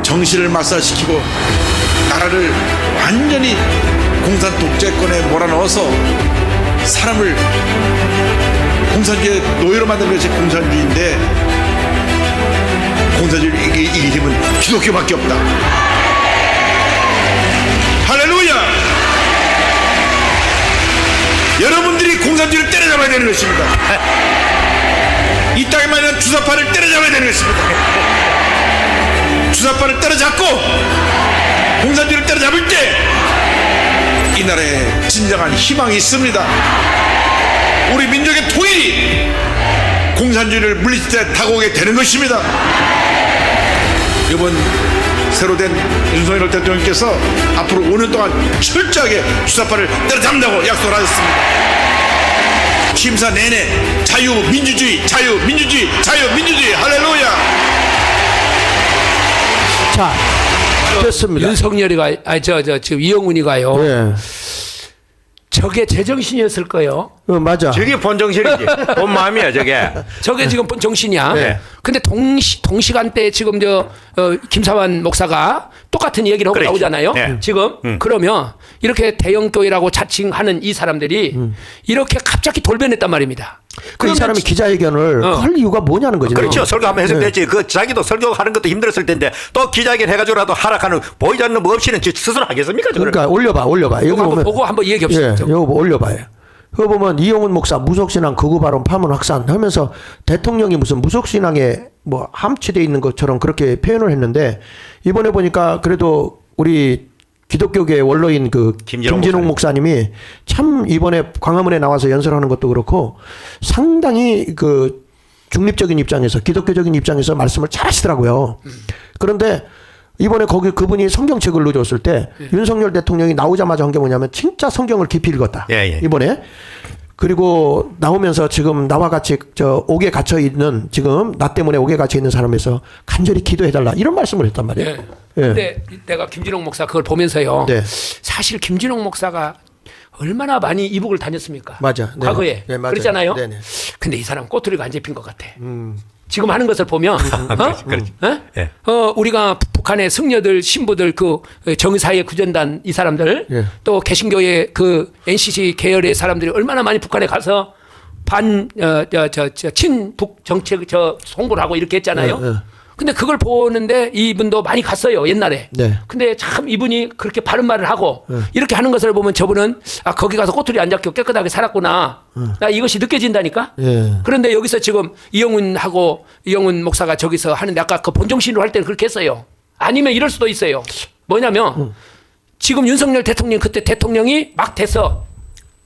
정신을 말살시키고 나라를 완전히 공산 독재권에 몰아넣어서 사람을 공산주의 노예로 만드는 것이 공산주의인데 공산주의를 이길 힘은 기독교밖에 없다. 할렐루야! 여러분들이 공산주의를 때려잡아야 되는 것입니다. 이 땅에만 있는 주사파를 때려잡아야 되는 것입니다. 주사파를 때려잡고 공산주의를 때려잡을 때 이 나라에 진정한 희망이 있습니다. 우리 민족의 통일이 공산주의를 물리치되 다가오게 되는 것입니다. 이번 새로 된 윤석열 대통령께서 앞으로 5년 동안 철저하게 주사파를 때려잡는다고 약속을 하셨습니다. 취임사 내내 자유민주주의, 자유민주주의, 자유민주주의. 할렐루야. 자, 됐습니다. 윤석열이가 지금 이영훈이가요. 네. 저게 제정신이었을 거예요. 맞아. 저게 본정신이지. 본 마음이야 저게. 저게 지금 본 정신이야. 네. 근데 동시간대에 지금 김사환 목사가 똑같은 얘기를 하고 그렇지. 나오잖아요. 네. 지금 그러면 이렇게 대형 교회라고 자칭하는 이 사람들이 이렇게 갑자기 돌변했단 말입니다. 그 이 사람이 기자회견을 할 이유가 뭐냐는 거죠. 그렇죠. 설교 한번 해서 되지. 그 자기도 설교하는 것도 힘들었을 텐데 또 기자회견 해가지고라도 하락하는 보이지 않는 뭐 없이는 스스로 하겠습니까? 저거를. 그러니까 올려봐. 여기 한번 보면 보고 한번 얘기합시다. 예, 이거 올려봐요. 그거 보면 이용훈 목사 무속신앙 극우발언 파문 확산 하면서 대통령이 무슨 무속신앙에 뭐 함취돼 있는 것처럼 그렇게 표현을 했는데 이번에 보니까 그래도 우리 기독교계 원로인 그 김진홍 목사님이 참 이번에 광화문에 나와서 연설하는 것도 그렇고 상당히 그 중립적인 입장에서 기독교적인 입장에서 말씀을 잘 하시더라고요. 그런데 이번에 거기 그분이 성경책을 넣어줬을 때 윤석열 대통령이 나오자마자 한 게 뭐냐면 진짜 성경을 깊이 읽었다. 이번에. 그리고 나오면서 지금 나와 같이 옥에 갇혀 있는 지금 나 때문에 옥에 갇혀 있는 사람에서 간절히 기도해달라 이런 말씀을 했단 말이에요. 네. 근데 내가 김진홍 목사 그걸 보면서요. 네. 사실 김진홍 목사가 얼마나 많이 이북을 다녔습니까? 맞아. 네. 과거에. 네, 맞아요. 그랬잖아요. 네네. 근데 이 사람 꼬투리가 안 잡힌 것 같아. 지금 하는 것을 보면 그렇지. 예. 우리가 북한의 승려들 신부들 그 정의사회 구전단 이 사람들 예. 또 개신교의 그 NCC 계열의 사람들이 얼마나 많이 북한에 가서 친북 정책 홍보를 하고 이렇게 했잖아요. 예. 근데 그걸 보는데 이분도 많이 갔어요 옛날에. 네. 근데 참 이분이 그렇게 바른 말을 하고 이렇게 하는 것을 보면 저분은 거기 가서 꼬투리 안 잡고 깨끗하게 살았구나. 나 이것이 느껴진다니까. 예. 그런데 여기서 지금 이영훈 목사가 저기서 하는데 아까 그 본정신으로 할 때는 그렇게 했어요. 아니면 이럴 수도 있어요. 뭐냐면 지금 윤석열 대통령 그때 대통령이 막 돼서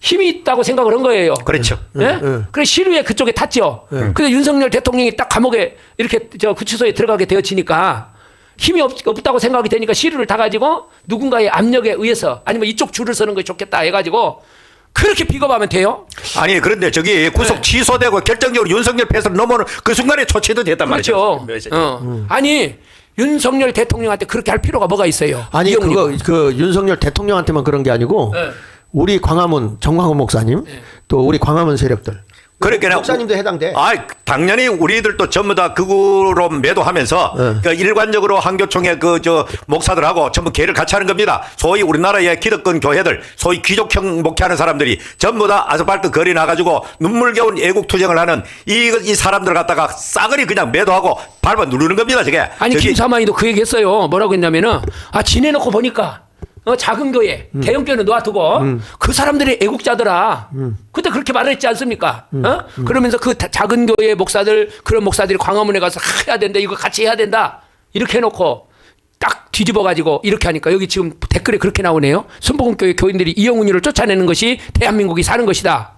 힘이 있다고 생각을 한 거예요. 그렇죠. 예? 그래 시류에 그쪽에 탔죠. 근데 윤석열 대통령이 딱 감옥에 이렇게 구치소에 들어가게 되어지니까 힘이 없다고 생각이 되니까 시류를 다 가지고 누군가의 압력에 의해서 아니면 이쪽 줄을 서는 것이 좋겠다 해가지고 그렇게 비겁하면 돼요? 아니 그런데 저기 구속 취소되고 결정적으로 윤석열 패스를 넘어오는 그 순간에 조치도 됐단 그렇죠. 말이죠. 아니 윤석열 대통령한테 그렇게 할 필요가 뭐가 있어요? 아니 이영훈이가. 그 윤석열 대통령한테만 그런 게 아니고 네. 우리 광화문 정광훈 목사님 또 우리 광화문 세력들 그러니까 목사님도 해당돼. 당연히 우리들도 전부 다 극우로 매도하면서 그러니까 일관적으로 한교총의 목사들하고 전부 개를 같이 하는 겁니다. 소위 우리나라의 기득권 교회들, 소위 귀족형 목회하는 사람들이 전부 다 아스팔트 거리 나가지고 눈물겨운 애국 투쟁을 하는 이 사람들 갖다가 싸그리 그냥 매도하고 밟아 누르는 겁니다. 저게. 아니 김사만이도 그 얘기했어요. 뭐라고 했냐면은 지내놓고 보니까. 작은 교회, 대형 교회는 놔두고 그 사람들이 애국자더라. 그때 그렇게 말했지 않습니까? 그러면서 그 작은 교회 목사들 그런 목사들이 광화문에 가서 해야 된다. 이거 같이 해야 된다. 이렇게 해놓고 딱 뒤집어 가지고 이렇게 하니까 여기 지금 댓글에 그렇게 나오네요. 순복음교회 교인들이 이영훈이를 쫓아내는 것이 대한민국이 사는 것이다.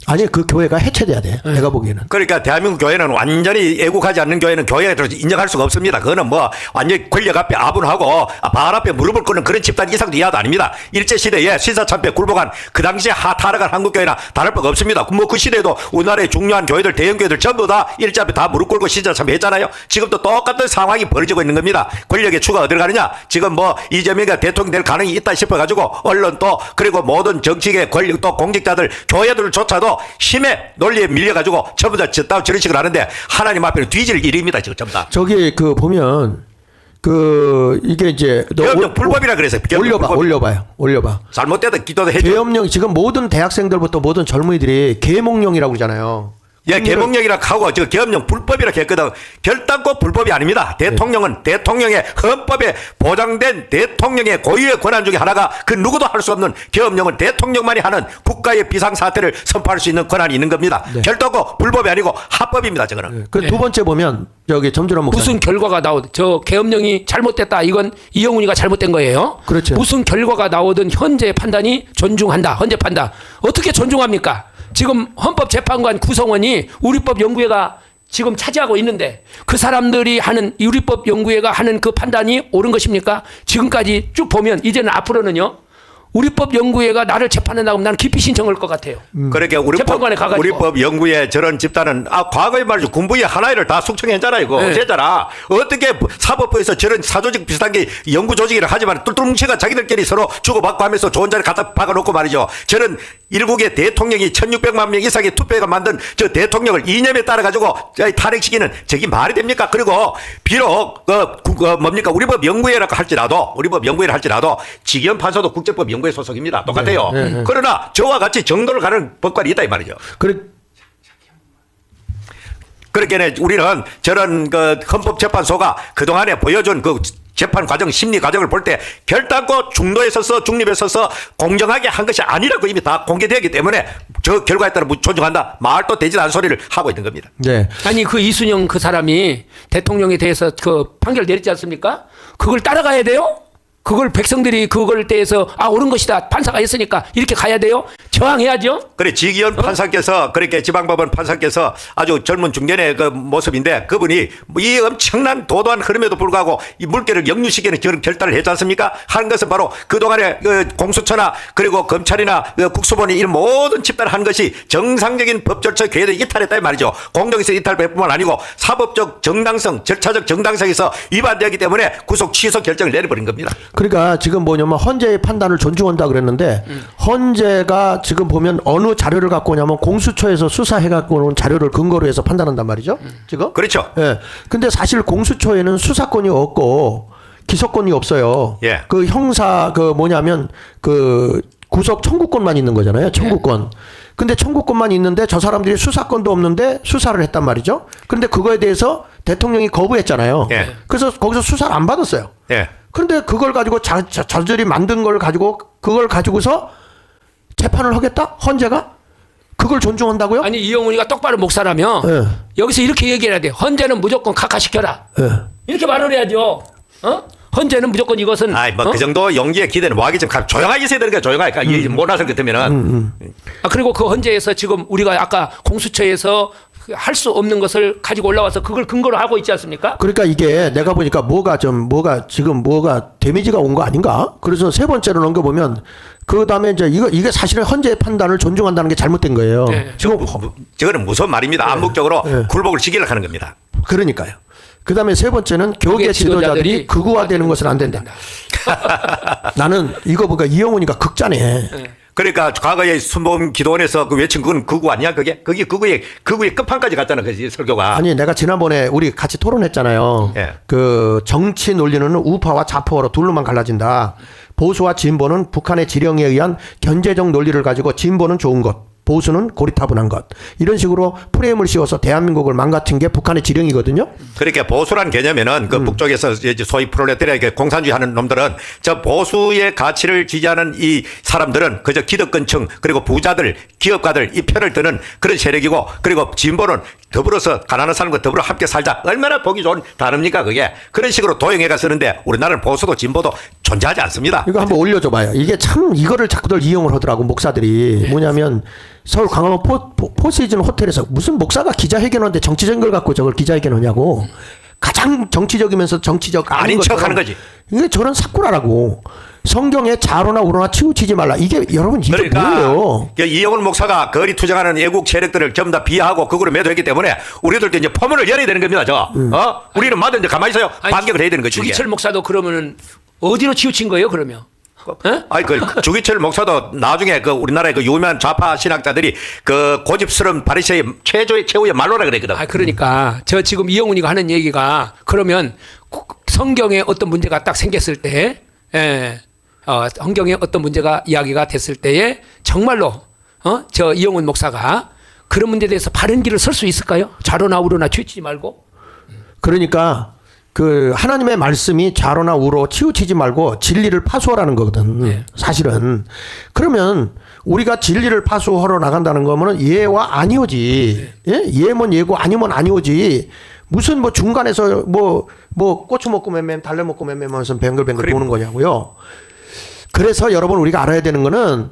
아니 그 교회가 해체돼야 돼. 내가 보기에는. 그러니까 대한민국 교회는 완전히 애국하지 않는 교회는 교회로 인정할 수가 없습니다. 그거는 뭐 완전히 권력 앞에 아분하고 발 앞에 무릎을 꿇는 그런 집단 이상도 이하도 아닙니다. 일제시대에 신사참배 굴복한 그 당시에 타락한 한국교회나 다를 바가 없습니다. 뭐 그 시대에도 우리나라의 중요한 교회들 대형 교회들 전부 다 일제 앞에 다 무릎 꿇고 신사참배 했잖아요. 지금도 똑같은 상황이 벌어지고 있는 겁니다. 권력의 추가 어디로 가느냐. 지금 뭐 이재명이가 대통령 될 가능성이 있다 싶어가지고 언론 또 그리고 모든 정치계 권력 또 공직자들 교회들조차도 힘의 논리에 밀려가지고 전부 다 저런 식으로 하는데 하나님 앞에는 뒤질 일입니다. 지금 전부 다. 저기 그 보면 이게 이제 계엄령 불법이라 그래서 올려봐. 잘못돼도 기도도 해줘. 계엄령 지금 모든 대학생들부터 모든 젊은이들이 계몽령이라고 그러잖아요. 예, 계몽령이라 하고 저 계엄령 불법이라 했거든. 결단코 불법이 아닙니다. 대통령은 대통령의 헌법에 보장된 대통령의 고유의 권한 중에 하나가 그 누구도 할 수 없는 계엄령은 대통령만이 하는 국가의 비상사태를 선포할 수 있는 권한이 있는 겁니다. 네. 결단코 불법이 아니고 합법입니다. 저거는. 그 두 번째 보면 저기 점준환 목사 무슨 결과가 저 계엄령이 잘못됐다. 이건 이영훈이가 잘못된 거예요. 그렇죠. 무슨 결과가 나오든 현재 판단이 존중한다. 헌재 판단. 어떻게 존중합니까? 지금 헌법재판관 구성원이 우리법연구회가 지금 차지하고 있는데 그 사람들이 하는 우리법연구회가 하는 그 판단이 옳은 것입니까? 지금까지 쭉 보면 이제는 앞으로는요. 우리법연구회가 나를 재판한다고 하면 나는 기피 신청할 것 같아요. 그렇게 재판관에 가가지고. 우리법 연구의 저런 집단은 과거에 말이죠 군부의 하나를 다 숙청했잖아 이거 네. 어쨌잖아. 어떻게 사법부에서 저런 사조직 비슷한 게 연구 조직이라 하지만 똘똘뭉치가 자기들끼리 서로 주고받고 하면서 좋은 자리 갖다 박아놓고 말이죠. 저런 일국의 대통령이 1600만 명 이상의 투표가 만든 저 대통령을 이념에 따라 가지고 탄핵시키는 저게 말이 됩니까? 그리고 비록 뭡니까 우리법 연구회라고 할지라도 지기현 판사도 국제법 연구회 소속입니다. 똑같아요. 네. 그러나 저와 같이 정도를 가는 법관이 있다 이 말이죠. 그렇게 우리는 저런 그 헌법재판소가 그동안에 보여준 그 재판 과정, 심리 과정을 볼 때 결단코 중도에 서서 중립에 서서 공정하게 한 것이 아니라고 이미 다 공개되었기 때문에 저 결과에 따라 존중한다. 말도 되지 않은 소리를 하고 있는 겁니다. 네. 아니 그 이순영 그 사람이 대통령에 대해서 그 판결 내렸지 않습니까? 그걸 따라가야 돼요? 그걸 백성들이 그걸 대해서 옳은 것이다. 판사가 했으니까 이렇게 가야 돼요? 저항해야죠. 그래 지기현 판사께서 그렇게 지방법원 판사께서 아주 젊은 중년의 그 모습인데 그분이 이 엄청난 도도한 흐름에도 불구하고 이 물결을 역류시키는 저런 결단을 했지 않습니까? 하는 것은 바로 그동안에 그 공수처나 그리고 검찰이나 그 국수본이 이런 모든 집단을 한 것이 정상적인 법 절차 궤도에 이탈했다 이 말이죠. 공정에서 이탈뿐만 아니고 사법적 정당성, 절차적 정당성에서 위반되었기 때문에 구속 취소 결정을 내려버린 겁니다. 그러니까 지금 뭐냐면 헌재의 판단을 존중한다 그랬는데 헌재가 지금 보면 어느 자료를 갖고 오냐면 공수처에서 수사해 갖고 온 자료를 근거로 해서 판단한단 말이죠. 지금? 그렇죠. 예. 근데 사실 공수처에는 수사권이 없고 기소권이 없어요. 예. 그 형사 뭐냐면 그 구속 청구권만 있는 거잖아요. 청구권. 근데 청구권만 있는데 저 사람들이 수사권도 없는데 수사를 했단 말이죠. 근데 그거에 대해서 대통령이 거부했잖아요. 예. 그래서 거기서 수사를 안 받았어요. 예. 그런데 그걸 가지고 저들이 만든 걸 가지고 그걸 가지고서 재판을 하겠다? 헌재가? 그걸 존중한다고요? 아니 이영훈이가 똑바로 목사라면 예. 여기서 이렇게 얘기해야 돼. 헌재는 무조건 각하시켜라. 예. 이렇게 말을 해야죠. 헌재는 무조건 이것은. 그 정도 용기의 기대는 뭐하기 좀 조용하게 있어야 되는 거야. 조용하니까 이게 못나설 것 같으면은. 그리고 그 헌재에서 지금 우리가 아까 공수처에서 할 수 없는 것을 가지고 올라와서 그걸 근거로 하고 있지 않습니까? 그러니까 이게 내가 보니까 뭐가 데미지가 온 거 아닌가? 그래서 세 번째로 넘겨보면 그 다음에 이제 이게 사실은 헌재의 판단을 존중한다는 게 잘못된 거예요. 네. 지금 저거는 무서운 말입니다. 암묵적으로 굴복을 시키려고 하는 겁니다. 그러니까요. 그 다음에 세 번째는 교계 지도자들이 극우화되는 것은 안 된다. 나는 이거 보니까 이영훈이가 극자네. 그러니까 과거에 순복음 기도원에서 그 외친 그건 극우 아니야? 그게 극우의 끝판까지 갔잖아. 그 설교가. 아니 내가 지난번에 우리 같이 토론했잖아요. 예. 그 정치 논리는 우파와 좌파로 둘로만 갈라진다. 보수와 진보는 북한의 지령에 의한 견제적 논리를 가지고 진보는 좋은 것, 보수는 고리타분한 것. 이런 식으로 프레임을 씌워서 대한민국을 망가뜨린 게 북한의 지령이거든요. 그러니까 보수란 개념에는 그 북쪽에서 이제 소위 프롤레타리아 공산주의 하는 놈들은 저 보수의 가치를 지지하는 이 사람들은 그저 기득권층 그리고 부자들, 기업가들 이 편을 드는 그런 세력이고 그리고 진보는 더불어서 가난한 사람과 더불어 함께 살자. 얼마나 보기 좋은 단어입니까 그게. 그런 식으로 도용해가 쓰는데 우리나라는 보수도 진보도 존재하지 않습니다. 이거 한번 올려줘 봐요. 이게 참 이거를 자꾸들 이용을 하더라고 목사들이. 뭐냐면 서울 광화문 포시즌 호텔에서 무슨 목사가 기자회견하는데 정치적인 걸 갖고 저걸 기자회견하냐고. 가장 정치적이면서 정치적 아닌 척하는 거지. 이게 저런 사꾸라라고. 성경에 자로나 우로나 치우치지 말라. 이게 여러분 이게 그러니까 뭐예요? 이영훈 목사가 거리 투쟁하는 애국 세력들을 전부 다 비하하고 그거로 매도했기 때문에 우리들도 이제 포문을 열어야 되는 겁니다. 우리는 마저 이제 가만히 있어요. 반격을 해야 되는 거지. 주기철 목사도 그러면은 어디로 치우친 거예요 그러면? 그 주기철 목사도 나중에 그 우리나라의 그 유명한 좌파 신학자들이 그 고집스러운 바리새의 최후의 말로라 그랬거든. 그러니까 저 지금 이영훈이가 하는 얘기가 그러면 성경에 어떤 문제가 딱 생겼을 때, 성경에 어떤 문제가 이야기가 됐을 때에 정말로 저 이용훈 목사가 그런 문제에 대해서 바른 길을 설 수 있을까요? 좌로나 우로나 치우치지 말고. 그러니까 그 하나님의 말씀이 좌로나 우로 치우치지 말고 진리를 파수하라는 거거든. 네. 사실은. 그러면 우리가 진리를 파수하러 나간다는 거면은 예와 아니오지. 예? 예면 예고 아니면 아니오지. 무슨 뭐 중간에서 뭐 고추 먹고 맴맴 달래 먹고 맴맴 하면서 뱅글뱅글 도는 거냐고요. 그래서 여러분 우리가 알아야 되는 거는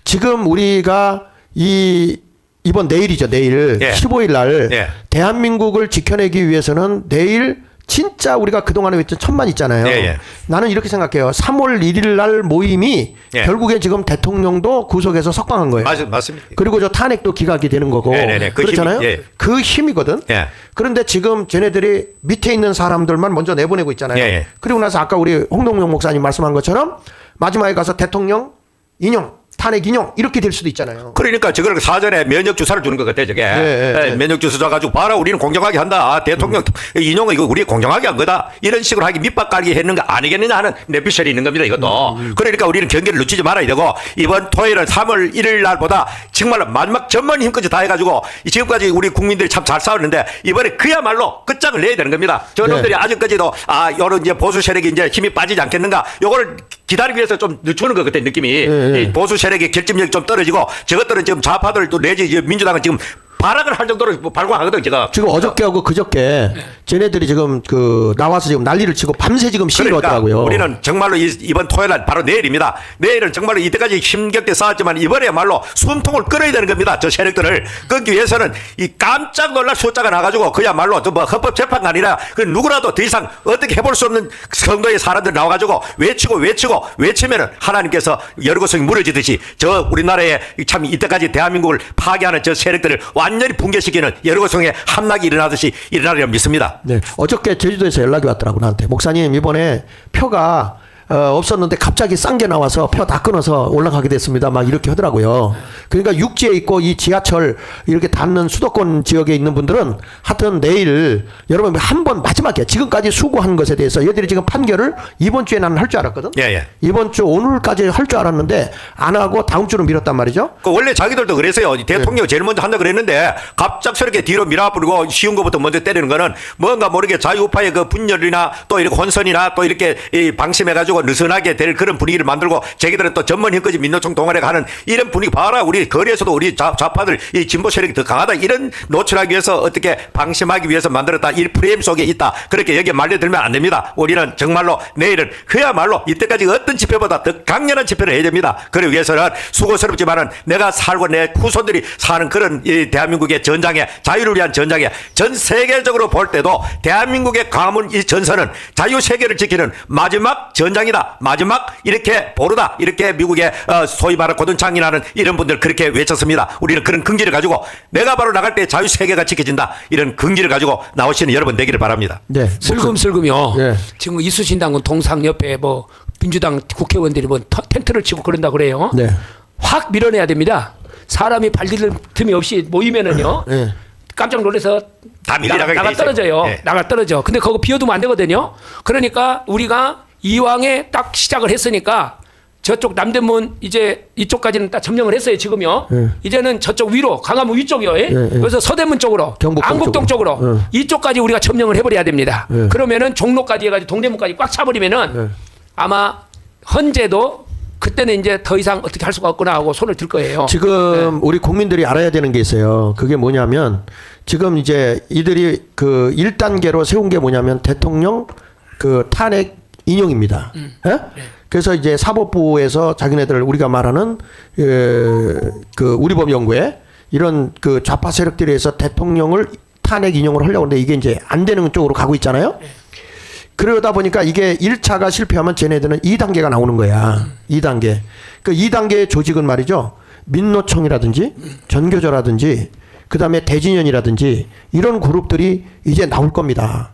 지금 우리가 이번 내일이죠. 내일 예. 15일 날 예. 대한민국을 지켜내기 위해서는 내일 진짜 우리가 그동안에 외쳤던 천만 있잖아요. 예, 예. 나는 이렇게 생각해요. 3월 1일 날 모임이 예. 결국에 지금 대통령도 구속에서 석방한 거예요. 맞습니다. 그리고 저 탄핵도 기각이 되는 거고. 네네네. 그 그렇잖아요. 힘이, 예. 그 힘이거든. 예. 그런데 지금 쟤네들이 밑에 있는 사람들만 먼저 내보내고 있잖아요. 예, 예. 그리고 나서 아까 우리 홍동영 목사님 말씀한 것처럼 마지막에 가서 대통령 인용, 탄핵 인용 이렇게 될 수도 있잖아요. 그러니까 저걸 사전에 면역 주사를 주는 것 같아 저게. 예. 면역 주사 줘가지고 봐라 우리는 공정하게 한다. 대통령 인용은 이거 우리 공정하게 한 거다. 이런 식으로 하기 밑밥 깔기 했는 거 아니겠느냐 하는 내피셜이 있는 겁니다. 이것도. 그러니까 우리는 경기를 늦추지 말아야 되고 이번 토요일은 3월 1일 날보다 정말로 마지막 전문 힘까지 다 해가지고 지금까지 우리 국민들이 참 잘 싸웠는데 이번에 그야말로 끝장을 내야 되는 겁니다. 저놈들이 아직까지도 요런 이제 보수 세력이 이제 힘이 빠지지 않겠는가. 요거를 기다리기 위해서 좀 늦추는 것 같아 느낌이. 이 보수 세력의 결집력이 좀 떨어지고 저것들은 지금 좌파들도 내지 이제 민주당은 지금 발악을 할 정도로 발광하거든 제가. 지금 어저께하고 그저께 쟤네들이 지금 그 나와서 지금 난리를 치고 밤새 지금 시위를 그러니까 하더라고요. 우리는 정말로 이번 토요일 날 바로 내일입니다. 내일은 정말로 이때까지 힘겹게 싸웠지만 이번에야말로 숨통을 끌어야 되는 겁니다. 저 세력들을 끊기 위해서는 이 깜짝 놀랄 숫자가 나가지고 그야말로 뭐 헌법재판관이나 그 누구라도 더 이상 어떻게 해볼 수 없는 정도의 사람들 나와가지고 외치면은 하나님께서 열고성이 무너지듯이 저 우리나라에 참 이때까지 대한민국을 파괴하는 저 세력들을 완전히 붕괴시키는 열고성의 함락이 일어나듯이 일어나리라 믿습니다. 네. 어저께 제주도에서 연락이 왔더라고 나한테. 목사님 이번에 표가 없었는데 갑자기 싼 게 나와서 표 다 끊어서 올라가게 됐습니다. 막 이렇게 하더라고요. 그러니까 육지에 있고 이 지하철 이렇게 닿는 수도권 지역에 있는 분들은 하여튼 내일 여러분 한번 마지막에 지금까지 수고한 것에 대해서 얘들이 지금 판결을 이번 주에 나는 할 줄 알았거든. 예. 이번 주 오늘까지 할 줄 알았는데 안 하고 다음 주로 미뤘단 말이죠. 그 원래 자기들도 그랬어요. 대통령 제일 먼저 한다 그랬는데 갑작스럽게 뒤로 밀어버리고 쉬운 것부터 먼저 때리는 거는 뭔가 모르게 자유파의 그 분열이나 또 이렇게 혼선이나 또 이렇게 방심해가지고 느슨하게 될 그런 분위기를 만들고 자기들은 또 전문 힘까지 민노총 동아리가 하는 이런 분위기 봐라. 우리 거리에서도 우리 좌파들 이 진보 세력이 더 강하다. 이런 노출하기 위해서 어떻게 방심하기 위해서 만들었다. 이 프레임 속에 있다. 그렇게 여기에 말려들면 안 됩니다. 우리는 정말로 내일은 그야말로 이때까지 어떤 집회보다 더 강렬한 집회를 해야 됩니다. 그러기 위해서는 수고스럽지만은 내가 살고 내 후손들이 사는 그런 이 대한민국의 전장에 자유를 위한 전장에 전 세계적으로 볼 때도 대한민국의 가문 이 전선은 자유 세계를 지키는 마지막 전장이다. 마지막 이렇게 보르다. 이렇게 미국의 소위 말하는 고든창이라는 이런 분들 그렇게 외쳤습니다. 우리는 그런 긍지를 가지고 내가 바로 나갈 때 자유 세계가 지켜진다. 이런 긍지를 가지고 나오시는 여러분 되기를 바랍니다. 네. 슬금슬금요. 예. 지금 이수신당은 동상 옆에 뭐 민주당 국회의원들이 뭐 텐트를 치고 그런다 그래요. 네. 확 밀어내야 됩니다. 사람이 발디딜 틈이 없이 모이면은요. 네. 깜짝 놀라서 다 밀려나가게 나가 돼 있어요. 떨어져요. 네. 나가 떨어져. 근데 그거 비워두면 안 되거든요. 그러니까 우리가 이왕에 딱 시작을 했으니까 저쪽 남대문 이제 이쪽까지는 딱 점령을 했어요 지금요. 이제는 저쪽 위로 강화문 위쪽이요. 그래서 서대문 쪽으로, 경복궁 안국동 쪽으로 이쪽까지 우리가 점령을 해버려야 됩니다. 예. 그러면은 종로까지 해가지고 동대문까지 꽉 차버리면은 아마 헌재도 그때는 이제 더 이상 어떻게 할 수가 없구나 하고 손을 들 거예요. 지금 우리 국민들이 알아야 되는 게 있어요. 그게 뭐냐면 지금 이제 이들이 그 1단계로 세운 게 뭐냐면 대통령 그 탄핵 인용입니다. 예? 그래서 이제 사법부에서 자기네들 우리가 말하는 그 우리법연구회 이런 그 좌파 세력들에 의해서 대통령을 탄핵 인용을 하려고 하는데 이게 이제 안 되는 쪽으로 가고 있잖아요. 그러다 보니까 이게 1차가 실패하면 쟤네들은 2단계가 나오는 거야. 2단계. 그 2단계의 조직은 말이죠. 민노총이라든지 전교조라든지 그다음에 대진연이라든지 이런 그룹들이 이제 나올 겁니다.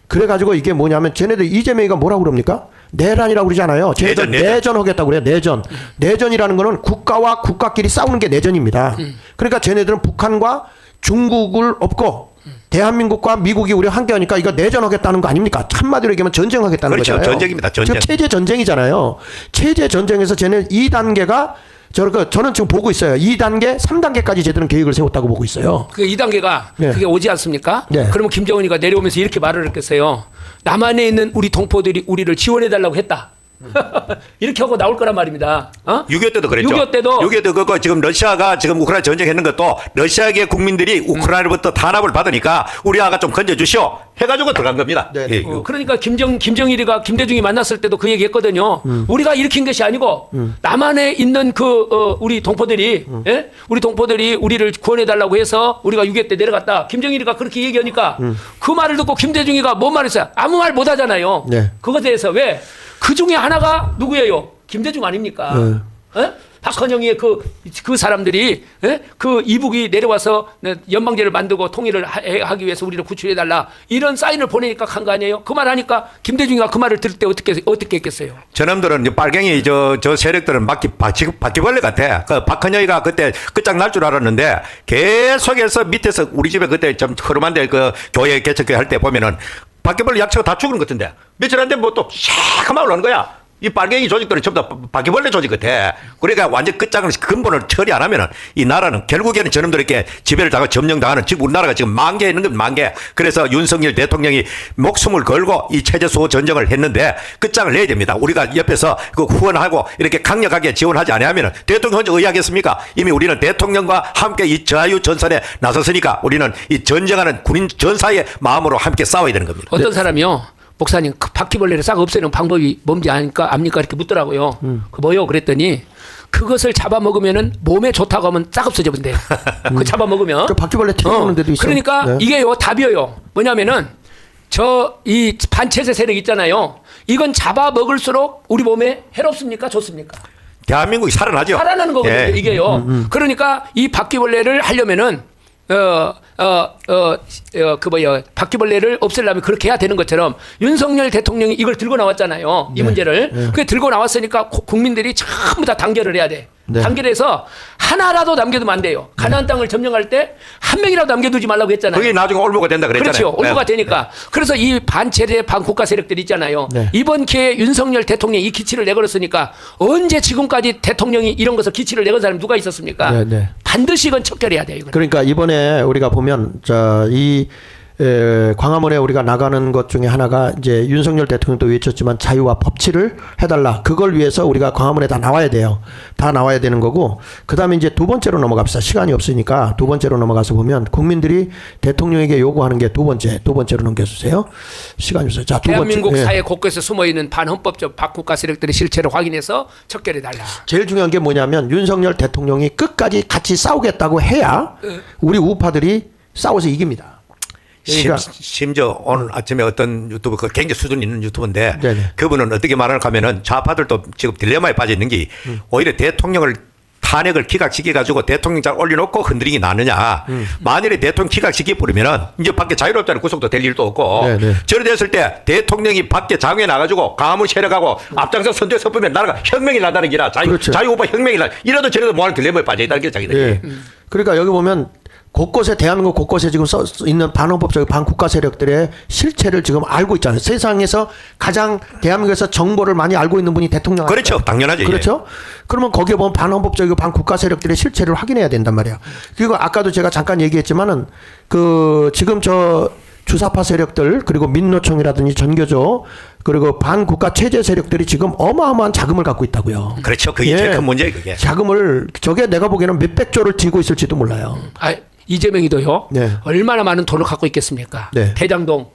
그래가지고 이게 뭐냐면 쟤네들 이재명이가 뭐라고 그럽니까? 내란이라고 그러잖아요. 쟤네들 내전하겠다고 그래요. 내전. 내전이라는 거는 국가와 국가끼리 싸우는 게 내전입니다. 그러니까 쟤네들은 북한과 중국을 업고 대한민국과 미국이 우리 함께하니까 이거 내전하겠다는 거 아닙니까? 한마디로 얘기하면 전쟁하겠다는 그렇죠. 거잖아요. 전쟁입니다. 전쟁. 지금 체제 전쟁이잖아요. 체제 전쟁에서 쟤는 2단계가 저는 지금 보고 있어요. 2단계, 3단계까지 쟤들은 계획을 세웠다고 보고 있어요. 그 2단계가 네. 그게 오지 않습니까? 네. 그러면 김정은이가 내려오면서 이렇게 말을 했겠어요. 남한에 있는 우리 동포들이 우리를 지원해달라고 했다. 이렇게 하고 나올 거란 말입니다. 6.25 때도 그랬죠. 6.25 때도 6.25 그거 지금 러시아가 지금 우크라이나 전쟁했는 것도 러시아계 국민들이 우크라이나로부터 탄압을 받으니까 우리아가 좀 건져주시오 해가지고 들어간 겁니다. 네. 예, 그러니까 김정일이가 김대중이 만났을 때도 그 얘기했거든요. 우리가 일으킨 것이 아니고 남한에 있는 우리 동포들이 예? 우리 동포들이 우리를 구원해달라고 해서 우리가 6.25 때 내려갔다. 김정일이가 그렇게 얘기하니까 그 말을 듣고 김대중이가 뭔 말했어요? 아무 말 못하잖아요. 네. 그것에 대해서 왜? 그 중에 하나가 누구예요? 김대중 아닙니까? 예? 박헌영의 그 사람들이 예? 그 이북이 내려와서 연방제를 만들고 통일을 하기 위해서 우리를 구출해달라 이런 사인을 보내니까 간 거 아니에요? 그 말 하니까 김대중이가 그 말을 들을 때 어떻게 했겠어요? 저놈들은 빨갱이 저 세력들은 바퀴벌레 같아. 그 박헌영이가 그때 끝장 날 줄 알았는데 계속해서 밑에서 우리 집에 그때 좀 흐름한데 그 교회 개척교회 할 때 보면은 바퀴벌레 약체가 다 죽은 것 같은데 며칠 안 되면 뭐 또 새카만 올라오는 거야. 이 빨갱이 조직들은 전부 다 바퀴벌레 조직 같아. 그러니까 완전 끝장을 근본을 처리 안 하면은 이 나라는 결국에는 저놈들에게 지배를 당하고 점령당하는 지금 우리나라가 지금 만개에 있는 건 만개. 그래서 윤석열 대통령이 목숨을 걸고 이 체제 수호 전쟁을 했는데 끝장을 내야 됩니다. 우리가 옆에서 그 후원하고 이렇게 강력하게 지원하지 않으면은 대통령 혼자 의하겠습니까? 이미 우리는 대통령과 함께 이 자유 전선에 나섰으니까 우리는 이 전쟁하는 군인 전사의 마음으로 함께 싸워야 되는 겁니다. 어떤 사람이요? 목사님 그 바퀴벌레를 싹 없애는 방법이 뭔지 압니까? 이렇게 묻더라고요. 그 뭐요? 그랬더니 그것을 잡아먹으면은 몸에 좋다고 하면 싹 없어져 본대요. 그 잡아먹으면. 그 바퀴벌레 튀어나오는 데도 있어요. 그러니까 네. 이게요 답이에요. 뭐냐면은 이 반체제 세력 있잖아요. 이건 잡아먹을수록 우리 몸에 해롭습니까? 좋습니까? 대한민국이 살아나죠. 살아나는 거거든요. 예. 이게요. 그러니까 이 바퀴벌레를 하려면은 바퀴벌레를 없애려면 그렇게 해야 되는 것처럼 윤석열 대통령이 이걸 들고 나왔잖아요. 이 문제를. 그게 들고 나왔으니까 국민들이 전부 다 단결을 해야 돼. 네. 단결해서 하나라도 남겨두면 안 돼요. 가나안 땅을 점령할 때 한 명이라도 남겨두지 말라고 했잖아요. 그게 나중에 올무가 된다 그랬잖아요. 그렇죠. 올무가 네. 되니까. 그래서 이 반체제 반국가 세력들 있잖아요. 네. 이번 기회에 윤석열 대통령이 이 기치를 내걸었으니까 언제 지금까지 대통령이 이런 것을 기치를 내건 사람이 누가 있었습니까? 네, 네. 반드시 이건 척결해야 돼요. 이건. 그러니까 이번에 우리가 보면 이 광화문에 우리가 나가는 것 중에 하나가 이제 윤석열 대통령도 외쳤지만 자유와 법치를 해달라. 그걸 위해서 우리가 광화문에 다 나와야 돼요. 다 나와야 되는 거고. 그다음에 이제 두 번째로 넘어갑시다. 시간이 없으니까 두 번째로 넘어가서 보면 국민들이 대통령에게 요구하는 게 두 번째로 넘겨주세요. 시간이 없어요. 자, 두 번째. 대한민국 예. 사회 곳곳에 숨어 있는 반헌법적 반국가 세력들의 실체를 확인해서 척결해달라. 제일 중요한 게 뭐냐면 윤석열 대통령이 끝까지 같이 싸우겠다고 해야 우리 우파들이 싸워서 이깁니다. 그러니까 심지어 오늘 아침에 어떤 유튜브 그 굉장히 수준 있는 유튜브인데 네네. 그분은 어떻게 말을 하면은 좌파들도 지금 딜레마에 빠져 있는 게 오히려 대통령을 탄핵을 기각시켜가지고 대통령장 올려놓고 흔들리기 나느냐. 만일에 대통령 기각시켜버리면은 이제 밖에 자유롭다는 구속도 될 일도 없고 네네. 저래 됐을 때 대통령이 밖에 장외에 나가지고 강화문 세력하고 앞장서 선두에 서보면 나라가 혁명이 나다는 기라 그렇죠. 자유우파 혁명이 나 이래도 저래도 뭐하는 딜레마에 빠져 있다는 게 자기들이. 예. 그러니까 여기 보면 곳곳에 대한민국 곳곳에 지금 써 있는 반헌법적 반국가 세력들의 실체를 지금 알고 있잖아요. 세상에서 가장 대한민국에서 정보를 많이 알고 있는 분이 대통령. 그렇죠. 당연하죠. 그렇죠. 그러면 거기에 보면 반헌법적이고 반국가 세력들의 실체를 확인해야 된단 말이야. 그리고 아까도 제가 잠깐 얘기했지만은 지금 주사파 세력들 그리고 민노총이라든지 전교조 그리고 반국가 체제 세력들이 지금 어마어마한 자금을 갖고 있다고요. 그렇죠. 그게 제일 큰 문제예요. 그게. 자금을 저게 내가 보기에는 몇백조를 쥐고 있을지도 몰라요. 이재명이도요. 네. 얼마나 많은 돈을 갖고 있겠습니까? 네. 대장동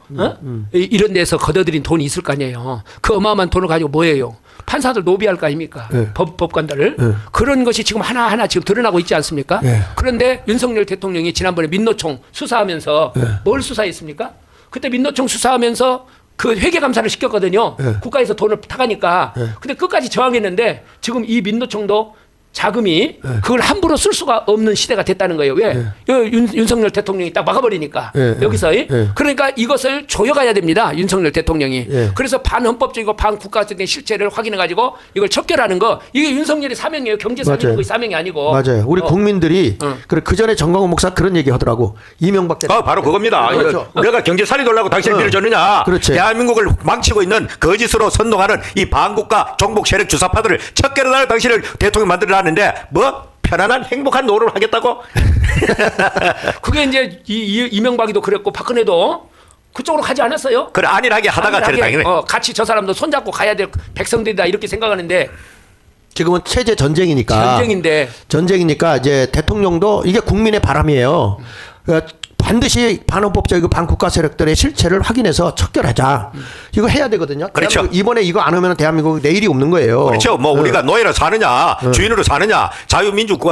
이런 데서 걷어들인 돈이 있을 거 아니에요. 그 어마어마한 돈을 가지고 뭐 해요? 판사들 노비할 거 아닙니까? 네. 법관들을. 네. 그런 것이 지금 하나하나 지금 드러나고 있지 않습니까? 네. 그런데 윤석열 대통령이 지난번에 민노총 수사하면서 네. 뭘 수사했습니까? 그때 민노총 수사하면서 그 회계감사를 시켰거든요. 네. 국가에서 돈을 타가니까. 근데 끝까지 저항했는데 지금 이 민노총도 자금이 그걸 함부로 쓸 수가 없는 시대가 됐다는 거예요. 왜? 윤석열 대통령이 딱 막아버리니까 여기서. 그러니까 이것을 조여가야 됩니다. 윤석열 대통령이. 그래서 반헌법적이고 반국가적인 실체를 확인해가지고 이걸 척결하는 거 이게 윤석열의 사명이에요. 경제 사명이 사명이 아니고. 맞아요. 우리 국민들이 그 전에 정광훈 목사 그런 얘기 하더라고. 이명박 대통령. 바로 그겁니다. 그렇죠. 내가 경제 살리려고 당신을 밀어줬느냐. 그렇지. 대한민국을 망치고 있는 거짓으로 선동하는 이 반국가 종북 세력 주사파들을 척결하는 당신을 대통령 만들어놨는데 뭐 편안한 행복한 노릇을 하겠다고? 그게 이제 이명박이도 그랬고 박근혜도 그쪽으로 가지 않았어요? 그래 안일하게 하다가 저래 당연히. 같이 저 사람도 손잡고 가야 될 백성들이다 이렇게 생각하는데 지금은 체제 전쟁이니까. 전쟁이니까 이제 대통령도 이게 국민의 바람이에요. 반드시 반헌법적이고 반국가 세력들의 실체를 확인해서 척결하자. 이거 해야 되거든요. 그렇죠. 이번에 이거 안 하면 대한민국 내일이 없는 거예요. 그렇죠. 뭐 우리가 노예로 사느냐, 주인으로 사느냐,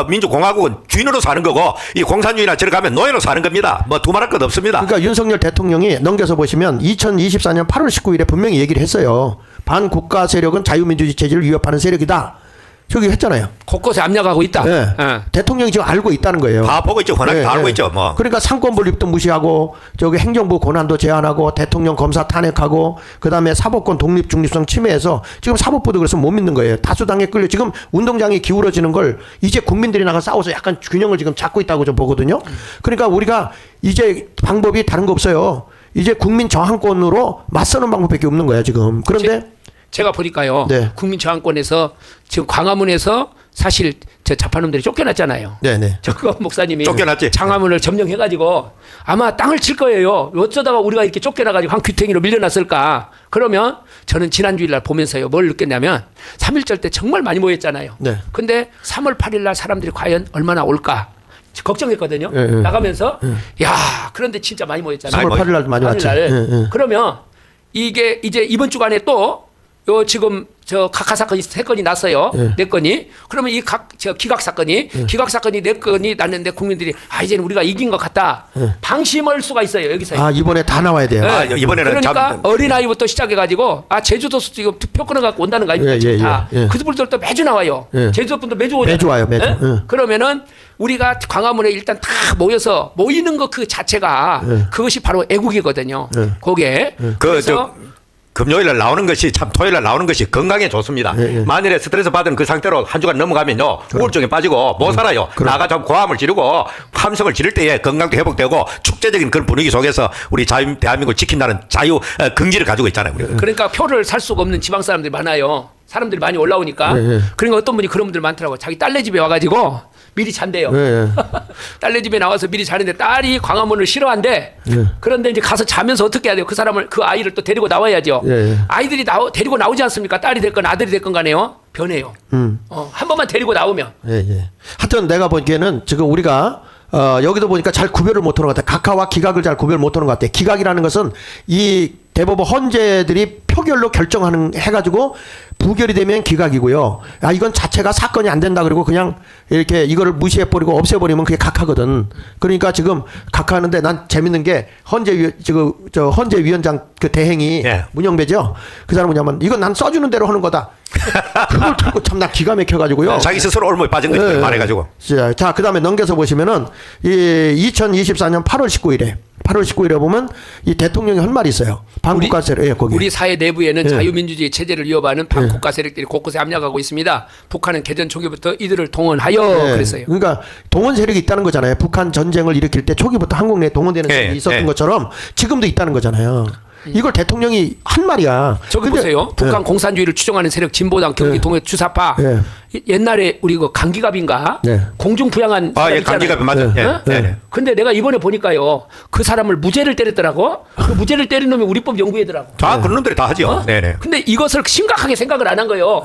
민주공화국은 주인으로 사는 거고 이 공산주의나 저리 가면 노예로 사는 겁니다. 뭐 두말할 것 없습니다. 그러니까 윤석열 대통령이 넘겨서 보시면 2024년 8월 19일에 분명히 얘기를 했어요. 반국가 세력은 자유민주주의 체제를 위협하는 세력이다. 저기 했잖아요. 곳곳에 압력하고 있다. 네. 대통령이 지금 알고 있다는 거예요. 다 보고 있죠. 워낙 다 알고 있죠. 뭐. 그러니까 상권 분립도 무시하고 저기 행정부 권한도 제한하고 대통령 검사 탄핵하고 그다음에 사법권 독립 중립성 침해해서 지금 사법부도 그래서 못 믿는 거예요. 다수당에 끌려 지금 운동장이 기울어지는 걸 이제 국민들이 나가 싸워서 약간 균형을 지금 잡고 있다고 좀 보거든요. 그러니까 우리가 이제 방법이 다른 거 없어요. 이제 국민 저항권으로 맞서는 방법밖에 없는 거야 지금. 그런데 제가 보니까요. 네. 국민저항권에서 지금 광화문에서 사실 저 좌파놈들이 쫓겨났잖아요. 네네. 저거 목사님이 쫓겨났지. 장화문을 점령해가지고 아마 땅을 칠 거예요. 어쩌다가 우리가 이렇게 쫓겨나가지고 한 귀퉁이로 밀려났을까. 그러면 저는 지난 주일날 보면서요. 뭘 느꼈냐면 3.1절 때 정말 많이 모였잖아요. 네. 근데 3월 8일날 사람들이 과연 얼마나 올까. 걱정했거든요. 나가면서 야 그런데 진짜 많이 모였잖아요. 3월 8일날 많이 왔지. 그러면 이게 이제 이번 주간에 또 요 지금 저 각하 사건이 3건이 났어요. 4건이. 그러면 이 기각 사건이 기각 사건이 4건이 났는데 국민들이 이제는 우리가 이긴 것 같다. 방심할 수가 있어요. 여기서. 이번에 다 나와야 돼요. 이번에는 그러니까 어린아이부터 시작해가지고 제주도서 지금 투표 끊어갖고 온다는 거 아닙니까? 지금 다. 그분들도 매주 나와요. 제주도 분도 매주 오잖아요. 매주 와요. 매주. 그러면은 우리가 광화문에 일단 다 모여서 모이는 것 그 자체가 그것이 바로 애국이거든요. 그게. 그래서 금요일날 나오는 것이 참 토요일날 나오는 것이 건강에 좋습니다. 만일에 스트레스 받은 그 상태로 한 주간 넘어가면요 우울증에 빠지고 못 살아요. 나가 좀 고함을 지르고 함성을 지를 때에 건강도 회복되고 축제적인 그런 분위기 속에서 우리 대한민국을 지킨다는 자유 긍지를 가지고 있잖아요. 우리가. 그러니까 표를 살 수가 없는 지방 사람들이 많아요. 사람들이 많이 올라오니까. 그러니까 어떤 분이 그런 분들 많더라고요. 자기 딸네 집에 와가지고 미리 잔대요. 딸네 집에 나와서 미리 자는데 딸이 광화문을 싫어한대. 그런데 이제 가서 자면서 어떻게 해야 돼요? 그 아이를 또 데리고 나와야죠. 아이들이 데리고 나오지 않습니까? 딸이 됐건 아들이 됐건 간에요. 변해요. 한 번만 데리고 나오면. 하여튼 내가 보기에는 지금 우리가 여기도 보니까 잘 구별을 못하는 것 같아. 각하와 기각을 잘 구별 못하는 것 같아. 기각이라는 것은 이 대법원 헌재들이 표결로 결정하는 해가지고 부결이 되면 기각이고요. 이건 자체가 사건이 안 된다 그러고 그냥 이렇게 이거를 무시해버리고 없애버리면 그게 각하거든. 그러니까 지금 각하하는데 난 재밌는 게 헌재위원장 그 대행이 문영배죠. 그 사람은 뭐냐면 이건 난 써주는 대로 하는 거다. 그걸 듣고 참 나 기가 막혀가지고요. 자기 스스로 올무에 빠진 거죠. 말해가지고. 자, 그 다음에 넘겨서 보시면은 이 2024년 8월 19일에 보면 이 대통령이 한 말이 있어요. 반국가 세력, 거기. 우리 사회 내부에는 자유민주주의 체제를 위협하는 반국가 세력들이 곳곳에 압력하고 있습니다. 북한은 개전 초기부터 이들을 동원하여 그랬어요. 그러니까 동원 세력이 있다는 거잖아요. 북한 전쟁을 일으킬 때 초기부터 한국 내에 동원되는 세력이 있었던 것처럼 지금도 있다는 거잖아요. 이걸 대통령이 한 말이야. 저기 보세요. 북한 공산주의를 추종하는 세력 진보당 경기 동해 주사파. 옛날에 우리 그 강기갑인가 공중 부양한 사람 있잖아요. 강기갑이 맞아요. 근데 내가 이번에 보니까요. 그 사람을 무죄를 때렸더라고. 그 무죄를 때린 놈이 우리법 연구회더라고. 그런 놈들이 다 하죠. 근데 이것을 심각하게 생각을 안 한 거예요.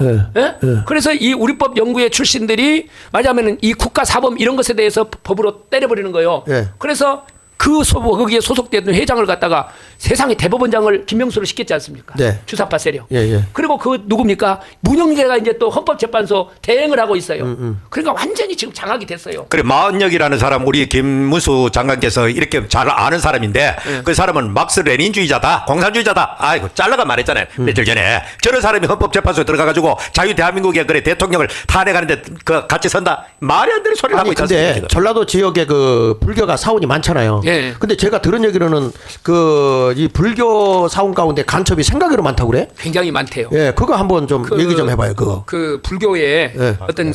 그래서 이 우리법 연구회 출신들이 말하자면은 이 국가 사범 이런 것에 대해서 법으로 때려버리는 거예요. 그래서 거기에 소속되던 회장을 갖다가 세상에 대법원장을 김명수를 시켰지 않습니까? 네. 주사파 세력. 예, 예. 그리고 그 누굽니까? 문영계가 이제 또 헌법재판소 대행을 하고 있어요. 그러니까 완전히 지금 장악이 됐어요. 그래 마은혁이라는 사람 우리 김문수 장관께서 이렇게 잘 아는 사람인데 그 사람은 막스 레닌주의자다 공산주의자다 아이고 잘라가 말했잖아요 며칠 전에 저런 사람이 헌법재판소에 들어가가지고 자유 대한민국의 그래 대통령을 탄핵하는데 그 같이 선다 말이 안 되는 소리를 하고 아니 있지 근데 않습니까? 전라도 지역에 그 불교가 사원이 많잖아요. 예. 근데 제가 들은 얘기로는 그 이 불교 사원 가운데 간첩이 생각외로 많다고 그래? 굉장히 많대요. 예, 그거 한번 좀 얘기 좀 해봐요. 그거. 그 불교의 네. 어떤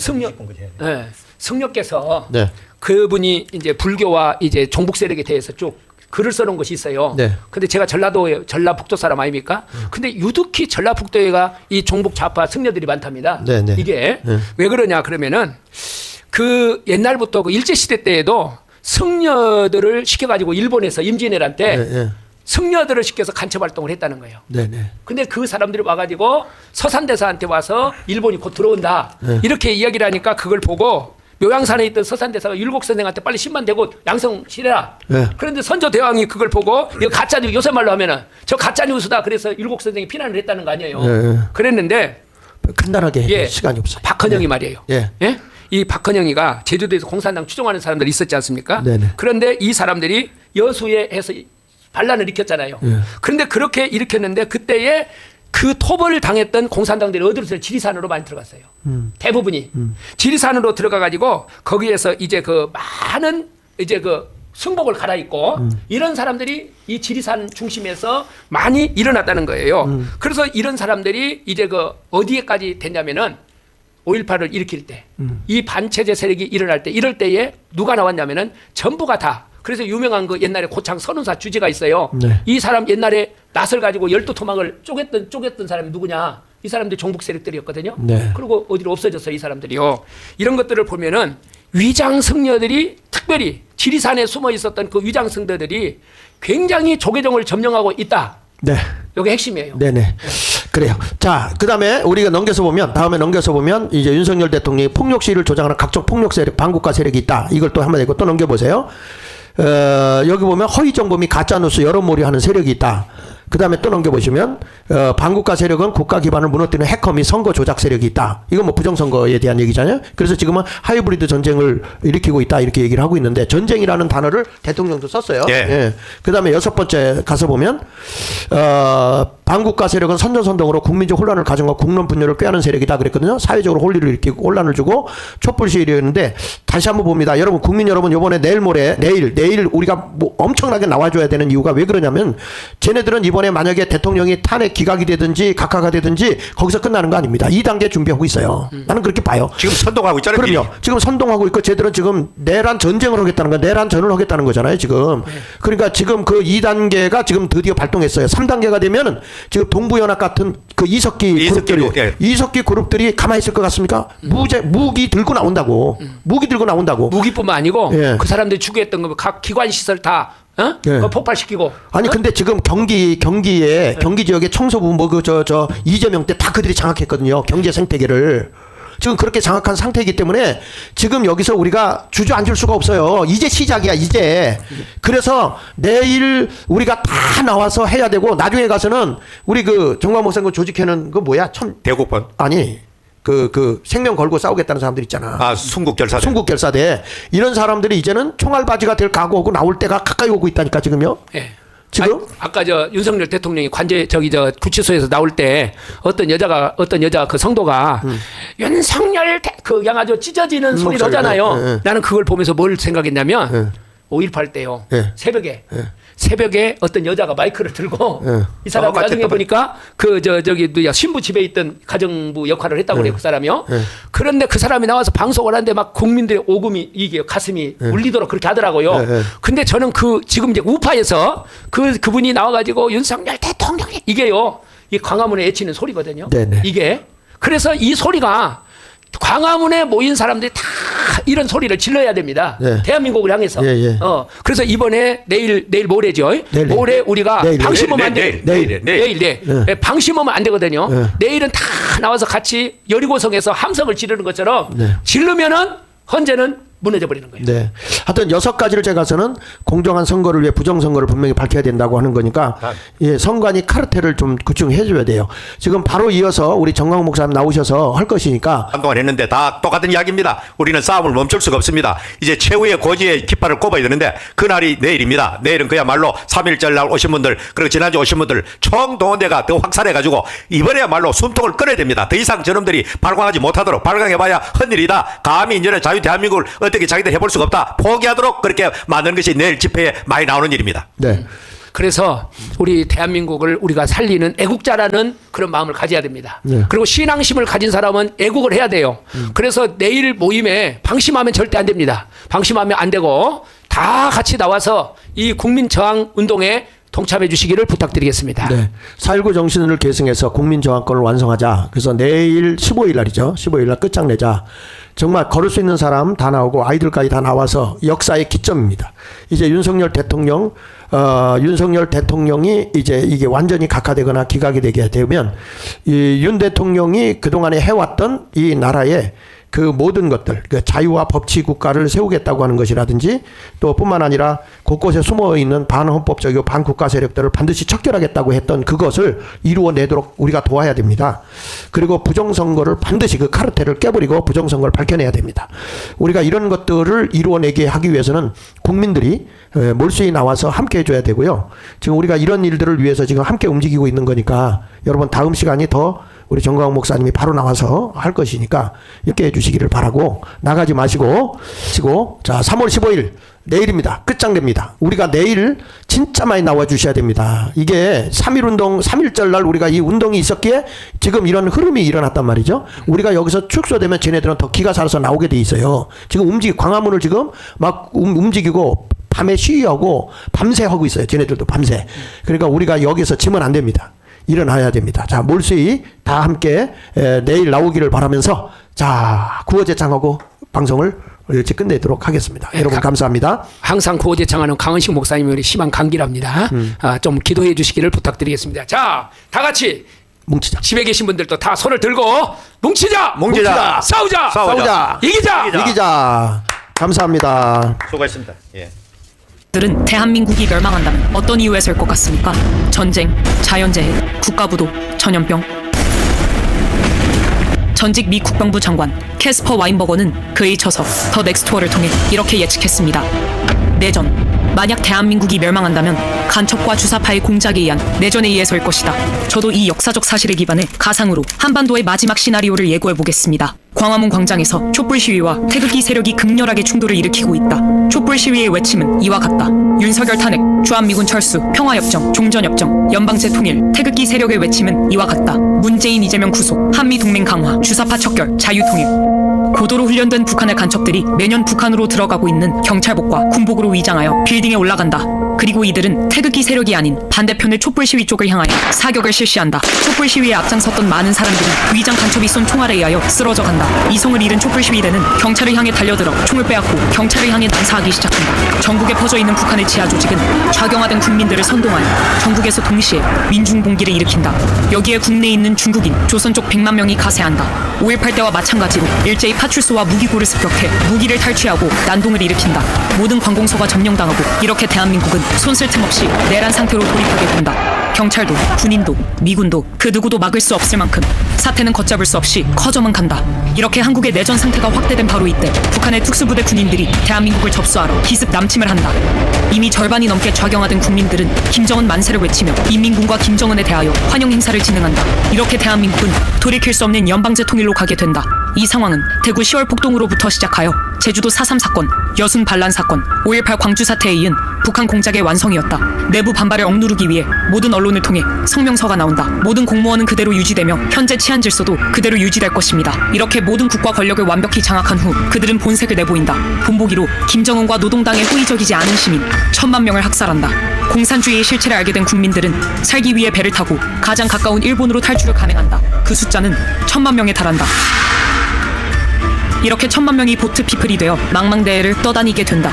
승려께서 네. 그분이 이제 불교와 이제 종북 세력에 대해서 쭉 글을 써놓은 것이 있어요. 네. 근데 제가 전라북도 사람 아닙니까? 근데 유독히 전라북도에가 이 종북 좌파 승려들이 많답니다. 네, 네. 이게 네. 왜 그러냐 그러면은 그 옛날부터 그 일제 시대 때에도 승려들을 시켜가지고 일본에서 임진왜란 때 네, 네. 승려들을 시켜서 간첩 활동을 했다는 거예요. 네, 네. 근데 그 사람들이 와가지고 서산대사한테 와서 일본이 곧 들어온다. 이렇게 이야기를 하니까 그걸 보고 묘양산에 있던 서산대사가 율곡선생한테 빨리 10만 대고 양성실해라. 네. 그런데 선조대왕이 그걸 보고 이거 가짜뉴스 요새 말로 하면은 저 가짜뉴스다. 그래서 율곡선생이 피난을 했다는 거 아니에요. 네. 그랬는데 간단하게 예, 시간이 없어요. 박헌영이 말이에요. 예. 예? 이 박헌영이가 제주도에서 공산당 추종하는 사람들이 있었지 않습니까? 네네. 그런데 이 사람들이 여수에 해서 반란을 일으켰잖아요. 예. 그런데 그렇게 일으켰는데 그때에 그 토벌을 당했던 공산당들이 어디로 지리산으로 많이 들어갔어요. 대부분이 지리산으로 들어가 가지고 거기에서 이제 그 많은 이제 그 승복을 갈아입고 이런 사람들이 이 지리산 중심에서 많이 일어났다는 거예요. 그래서 이런 사람들이 이제 그 어디에까지 됐냐면은 5.18을 일으킬 때, 이 반체제 세력이 일어날 때, 이럴 때에 누가 나왔냐면은 전부가 다. 그래서 유명한 그 옛날에 고창 선운사 주지가 있어요. 네. 이 사람 옛날에 낫을 가지고 12토막을 쪼갰던 사람이 누구냐? 이 사람들이 종북 세력들이었거든요. 네. 그리고 어디로 없어졌어요, 이 사람들이요. 이런 것들을 보면은 위장 승려들이 특별히 지리산에 숨어 있었던 그 위장 승려들이 굉장히 조계종을 점령하고 있다. 네. 이게 핵심이에요. 네네. 그래요. 자, 그 다음에 우리가 다음에 넘겨서 보면 이제 윤석열 대통령이 폭력 시위를 조장하는 각종 폭력 세력, 반국가 세력이 있다. 이걸 또 한번 읽고 또 넘겨보세요. 여기 보면 허위 정보 및 가짜뉴스 여론몰이 하는 세력이 있다. 그 다음에 또 넘겨보시면 반국가 세력은 국가 기반을 무너뜨리는 해커 및 선거 조작 세력이 있다. 이건 뭐 부정선거에 대한 얘기잖아요. 그래서 지금은 하이브리드 전쟁을 일으키고 있다 이렇게 얘기를 하고 있는데 전쟁이라는 단어를 대통령도 썼어요. 예. 예. 그 다음에 6번째 가서 보면 반국가 세력은 선전선동으로 국민적 혼란을 가져가 국론 분열을 꾀하는 세력이다 그랬거든요. 사회적으로 혼리를 일으키고 혼란을 주고 촛불 시위를 했는데 다시 한번 봅니다. 여러분 국민 여러분 이번에 내일 우리가 뭐 엄청나게 나와줘야 되는 이유가 왜 그러냐면 쟤네들은 이번에 만약에 대통령이 탄핵 기각이 되든지 각하가 되든지 거기서 끝나는 거 아닙니다. 2단계 준비하고 있어요. 나는 그렇게 봐요. 지금 선동하고 있잖아요. 그럼요. 미리. 지금 선동하고 있고 쟤들은 지금 내란 전쟁을 하겠다는 거야. 내란전을 하겠다는 거잖아요. 지금. 그러니까 지금 그 2단계가 지금 드디어 발동했어요. 3단계가 되면은 지금 동부연합 같은 그 이석기 그룹들이 가만히 있을 것 같습니까? 무기 들고 나온다고. 무기 들고 나온다고. 무기뿐만 아니고 예. 그 사람들이 추구했던 거 각 기관 시설 다 예. 그거 폭발시키고. 아니 근데 지금 경기 지역의 청소부 이재명 때 다 그들이 장악했거든요. 경제 생태계를. 지금 그렇게 장악한 상태이기 때문에 지금 여기서 우리가 주저앉을 수가 없어요. 이제 시작이야, 이제. 그래서 내일 우리가 다 나와서 해야 되고 나중에 가서는 우리 그 정광 목사님 조직회는 그 뭐야? 대국번. 아니. 그 생명 걸고 싸우겠다는 사람들 있잖아. 아 순국결사대. 순국결사대. 이런 사람들이 이제는 총알바지가 될 각오하고 나올 때가 가까이 오고 있다니까 지금요. 예. 지금? 아까 윤석열 대통령이 구치소에서 나올 때 어떤 여자 그 성도가 윤석열 그냥 아주 찢어지는 소리 목소리, 나잖아요. 예. 나는 그걸 보면서 뭘 생각했냐면 5.18 때요. 예. 새벽에 어떤 여자가 마이크를 들고 이 사람 맞겠다. 나중에 보니까 신부 집에 있던 가정부 역할을 했다고 그래요. 그 사람이요. 그런데 그 사람이 나와서 방송을 하는데 막 국민들의 오금이 이게 가슴이 울리도록 그렇게 하더라고요. 근데 저는 지금 이제 우파에서 그분이 나와가지고 윤석열 대통령 이게요. 이 광화문에 외치는 소리거든요. 네네. 이게 그래서 이 소리가 광화문에 모인 사람들이 다 이런 소리를 질러야 됩니다. 네. 대한민국을 향해서. 예. 그래서 이번에 내일 모레죠. 내일. 모레 우리가 내일. 방심하면 안 돼. 내일. 네. 방심하면 안 되거든요. 내일은 다 나와서 같이 여리고성에서 함성을 지르는 것처럼 지르면은 헌재는 무너져 버리는 거예요. 네. 하여튼 6가지를 제가서는 공정한 선거를 위해 부정선거를 분명히 밝혀야 된다고 하는 거니까 예, 선관위 카르텔을 좀 구축해 줘야 돼요. 지금 바로 이어서 우리 정광훈 목사님 나오셔서 할 것이니까 한동안 했는데 다 똑같은 이야기입니다. 우리는 싸움을 멈출 수가 없습니다. 이제 최후의 고지의 깃발을 꼽아야 되는데 그날이 내일입니다. 내일은 그야말로 3.1절 날 오신 분들 그리고 지난주 오신 분들 총동원대가 더 확산해가지고 이번에야말로 숨통을 끊어야 됩니다. 더 이상 저놈들이 발광하지 못하도록 발광해봐야 헛일이다. 감히 이제는 자유 대한민국을 어떻게 자기들 해볼 수가 없다. 포기하도록 그렇게 만드는 것이 내일 집회에 많이 나오는 일입니다. 네. 그래서 우리 대한민국을 우리가 살리는 애국자라는 그런 마음을 가져야 됩니다. 네. 그리고 신앙심을 가진 사람은 애국을 해야 돼요. 그래서 내일 모임에 방심하면 절대 안 됩니다. 방심하면 안 되고 다 같이 나와서 이 국민저항 운동에 동참해 주시기를 부탁드리겠습니다. 네. 4.19 정신을 계승해서 국민저항권을 완성하자. 그래서 내일 15일 날이죠. 15일 날 끝장내자. 정말 걸을 수 있는 사람 다 나오고 아이들까지 다 나와서 역사의 기점입니다. 이제 윤석열 대통령이 이제 이게 완전히 각하되거나 기각이 되게 되면 이 윤 대통령이 그동안에 해왔던 이 나라의 그 모든 것들, 그 자유와 법치 국가를 세우겠다고 하는 것이라든지 또 뿐만 아니라 곳곳에 숨어 있는 반헌법적이고 반국가 세력들을 반드시 척결하겠다고 했던 그것을 이루어내도록 우리가 도와야 됩니다. 그리고 부정선거를 반드시 그 카르텔을 깨버리고 부정선거를 밝혀내야 됩니다. 우리가 이런 것들을 이루어내게 하기 위해서는 국민들이 몰수히 나와서 함께 해줘야 되고요. 지금 우리가 이런 일들을 위해서 지금 함께 움직이고 있는 거니까 여러분 다음 시간이 더 우리 정광훈 목사님이 바로 나와서 할 것이니까 이렇게 해주시기를 바라고 나가지 마시고 자 3월 15일 내일입니다. 끝장냅니다. 우리가 내일 진짜 많이 나와 주셔야 됩니다. 이게 3.1운동 3.1절 날 우리가 이 운동이 있었기에 지금 이런 흐름이 일어났단 말이죠. 우리가 여기서 축소되면 쟤네들은 더 기가 살아서 나오게 돼 있어요. 지금 광화문을 지금 막 움직이고 밤에 시위하고 밤새 하고 있어요. 쟤네들도 밤새. 그러니까 우리가 여기서 지면 안 됩니다. 일어나야 됩니다. 자, 몰수히 다 함께 내일 나오기를 바라면서 자, 구호제창하고 방송을 일찍 끝내도록 하겠습니다. 여러분 감사합니다. 항상 구호제창하는 강은식 목사님이 심한 감기랍니다. 좀 기도해 주시기를 부탁드리겠습니다. 자, 다 같이 뭉치자. 집에 계신 분들도 다 손을 들고 뭉치자. 싸우자. 이기자. 감사합니다. 수고했습니다. 예. 들은 대한민국이 멸망한다면 어떤 이유에서일 것 같습니까? 전쟁, 자연재해, 국가부도, 전염병. 전직 미 국방부 장관 캐스퍼 와인버거는 그에 쳐서 더 넥스트워를 통해 이렇게 예측했습니다. 내전. 만약 대한민국이 멸망한다면 간첩과 주사파의 공작에 의한 내전에 의해서일 것이다. 저도 이 역사적 사실에 기반해 가상으로 한반도의 마지막 시나리오를 예고해보겠습니다. 광화문 광장에서 촛불 시위와 태극기 세력이 극렬하게 충돌을 일으키고 있다. 촛불 시위의 외침은 이와 같다. 윤석열 탄핵, 주한미군 철수, 평화협정, 종전협정, 연방제 통일, 태극기 세력의 외침은 이와 같다. 문재인 이재명 구속, 한미동맹 강화, 주사파 척결, 자유통일. 고도로 훈련된 북한의 간첩들이 매년 북한으로 들어가고 있는 경찰복과 군복으로 위장하여 빌딩에 올라간다. 그리고 이들은 태극기 세력이 아닌 반대편의 촛불 시위 쪽을 향하여 사격을 실시한다. 촛불 시위에 앞장섰던 많은 사람들이 위장 간첩이 쏜 총알에 의하여 쓰러져 간다. 이성을 잃은 촛불 시위대는 경찰을 향해 달려들어 총을 빼앗고 경찰을 향해 난사하기 시작한다. 전국에 퍼져 있는 북한의 지하 조직은 좌경화된 국민들을 선동하여 전국에서 동시에 민중봉기를 일으킨다. 여기에 국내에 있는 중국인, 조선 쪽 100만 명이 가세한다. 5.18 때와 마찬가지로 일제히 파출소와 무기고를 습격해 무기를 탈취하고 난동을 일으킨다. 모든 관공서가 점령당하고 이렇게 대한민국은 손쓸 틈 없이 내란 상태로 돌입하게 된다. 경찰도 군인도 미군도 그 누구도 막을 수 없을 만큼 사태는 걷잡을 수 없이 커져만 간다. 이렇게 한국의 내전 상태가 확대된 바로 이때 북한의 특수부대 군인들이 대한민국을 접수하러 기습 남침을 한다. 이미 절반이 넘게 좌경화된 국민들은 김정은 만세를 외치며 인민군과 김정은에 대하여 환영 행사를 진행한다. 이렇게 대한민국은 돌이킬 수 없는 연방제 통일로 가게 된다. 이 상황은 대구 10월 폭동으로부터 시작하여 제주도 4.3 사건, 여순 반란 사건, 5.18 광주 사태에 이은 북한 공작의 완성이었다. 내부 반발을 억누르기 위해 모든 언론을 통해 성명서가 나온다. 모든 공무원은 그대로 유지되며 현재 치안 질서도 그대로 유지될 것입니다. 이렇게 모든 국가 권력을 완벽히 장악한 후 그들은 본색을 내보인다. 본보기로 김정은과 노동당에 호의적이지 않은 시민 1,000만 명을 학살한다. 공산주의의 실체를 알게 된 국민들은 살기 위해 배를 타고 가장 가까운 일본으로 탈출을 감행한다. 그 숫자는 1,000만 명에 달한다. 이렇게 1,000만 명이 보트피플이 되어 망망대해를 떠다니게 된다.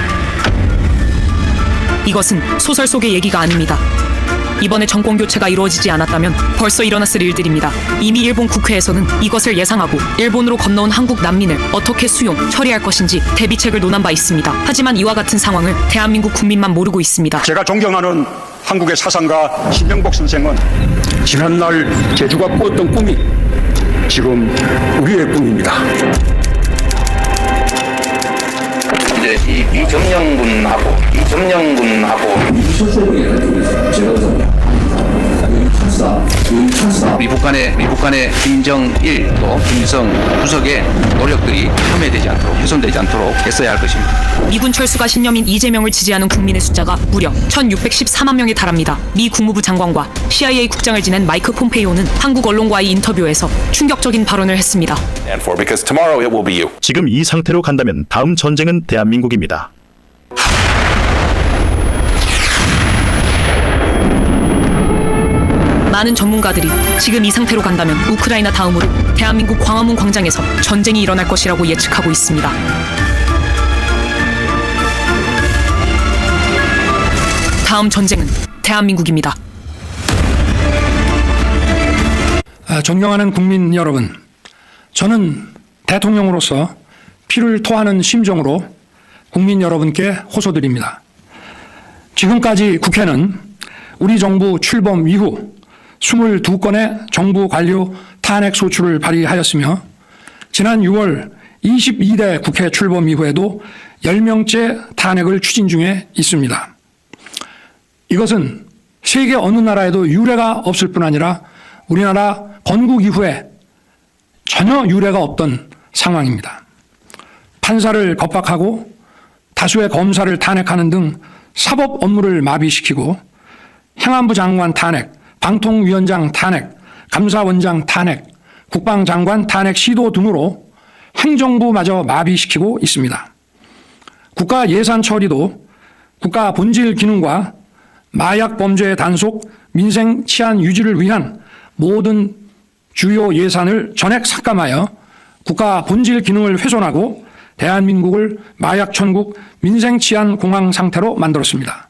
이것은 소설 속의 얘기가 아닙니다. 이번에 정권 교체가 이루어지지 않았다면 벌써 일어났을 일들입니다. 이미 일본 국회에서는 이것을 예상하고 일본으로 건너온 한국 난민을 어떻게 수용, 처리할 것인지 대비책을 논한 바 있습니다. 하지만 이와 같은 상황을 대한민국 국민만 모르고 있습니다. 제가 존경하는 한국의 사상가 신명복 선생은 지난날 제주가 꾸었던 꿈이 지금 우리의 꿈입니다. 이제 이정영군하고 미북 간의 김정일 또 김일성 주석의 노력들이 폄훼되지 않도록 훼손되지 않도록 애써야 할 것입니다. 미군 철수가 신념인 이재명을 지지하는 국민의 숫자가 무려 1,614만 명에 달합니다. 미 국무부 장관과 CIA 국장을 지낸 마이크 폼페이오는 한국 언론과의 인터뷰에서 충격적인 발언을 했습니다. 지금 이 상태로 간다면 다음 전쟁은 대한민국입니다. 많은 전문가들이 지금 이 상태로 간다면 우크라이나 다음으로 대한민국 광화문 광장에서 전쟁이 일어날 것이라고 예측하고 있습니다. 다음 전쟁은 대한민국입니다. 존경하는 국민 여러분, 저는 대통령으로서 피를 토하는 심정으로 국민 여러분께 호소드립니다. 지금까지 국회는 우리 정부 출범 이후 22건의 정부 관료 탄핵 소추를 발의하였으며 지난 6월 22대 국회 출범 이후에도 10명째 탄핵을 추진 중에 있습니다. 이것은 세계 어느 나라에도 유례가 없을 뿐 아니라 우리나라 건국 이후에 전혀 유례가 없던 상황입니다. 판사를 겁박하고 다수의 검사를 탄핵하는 등 사법 업무를 마비시키고 행안부 장관 탄핵, 방통위원장 탄핵, 감사원장 탄핵, 국방장관 탄핵 시도 등으로 행정부마저 마비시키고 있습니다. 국가 예산 처리도 국가 본질 기능과 마약 범죄 단속, 민생 치안 유지를 위한 모든 주요 예산을 전액 삭감하여 국가 본질 기능을 훼손하고 대한민국을 마약 천국, 민생 치안 공황 상태로 만들었습니다.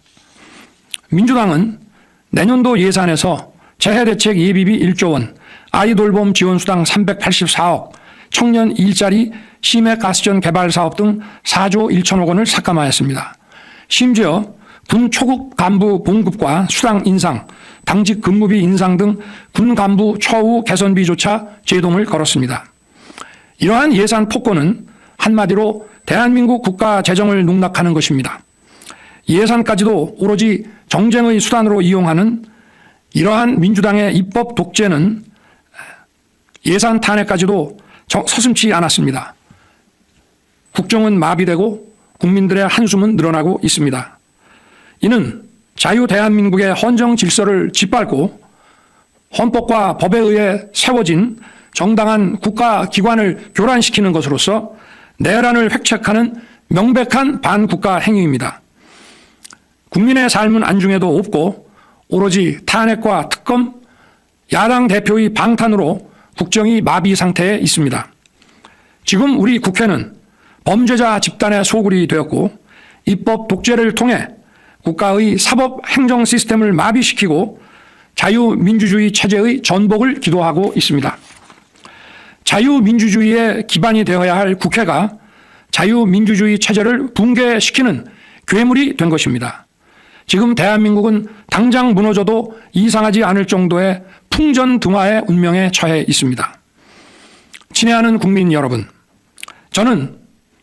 민주당은 내년도 예산에서 재해대책 예비비 1조 원, 아이돌봄 지원수당 384억, 청년 일자리, 심해가스전 개발사업 등 4조 1천억 원을 삭감하였습니다. 심지어 군 초급 간부 봉급과 수당 인상, 당직 근무비 인상 등 군 간부 처우 개선비조차 제동을 걸었습니다. 이러한 예산 폭거는 한마디로 대한민국 국가 재정을 농락하는 것입니다. 예산까지도 오로지 정쟁의 수단으로 이용하는 이러한 민주당의 입법 독재는 예산 탄핵까지도 서슴지 않았습니다. 국정은 마비되고 국민들의 한숨은 늘어나고 있습니다. 이는 자유 대한민국의 헌정 질서를 짓밟고 헌법과 법에 의해 세워진 정당한 국가기관을 교란시키는 것으로서 내란을 획책하는 명백한 반국가 행위입니다. 국민의 삶은 안중에도 없고 오로지 탄핵과 특검, 야당 대표의 방탄으로 국정이 마비 상태에 있습니다. 지금 우리 국회는 범죄자 집단의 소굴이 되었고 입법 독재를 통해 국가의 사법 행정 시스템을 마비시키고 자유민주주의 체제의 전복을 기도하고 있습니다. 자유민주주의의 기반이 되어야 할 국회가 자유민주주의 체제를 붕괴시키는 괴물이 된 것입니다. 지금 대한민국은 당장 무너져도 이상하지 않을 정도의 풍전등화의 운명에 처해 있습니다. 친애하는 국민 여러분, 저는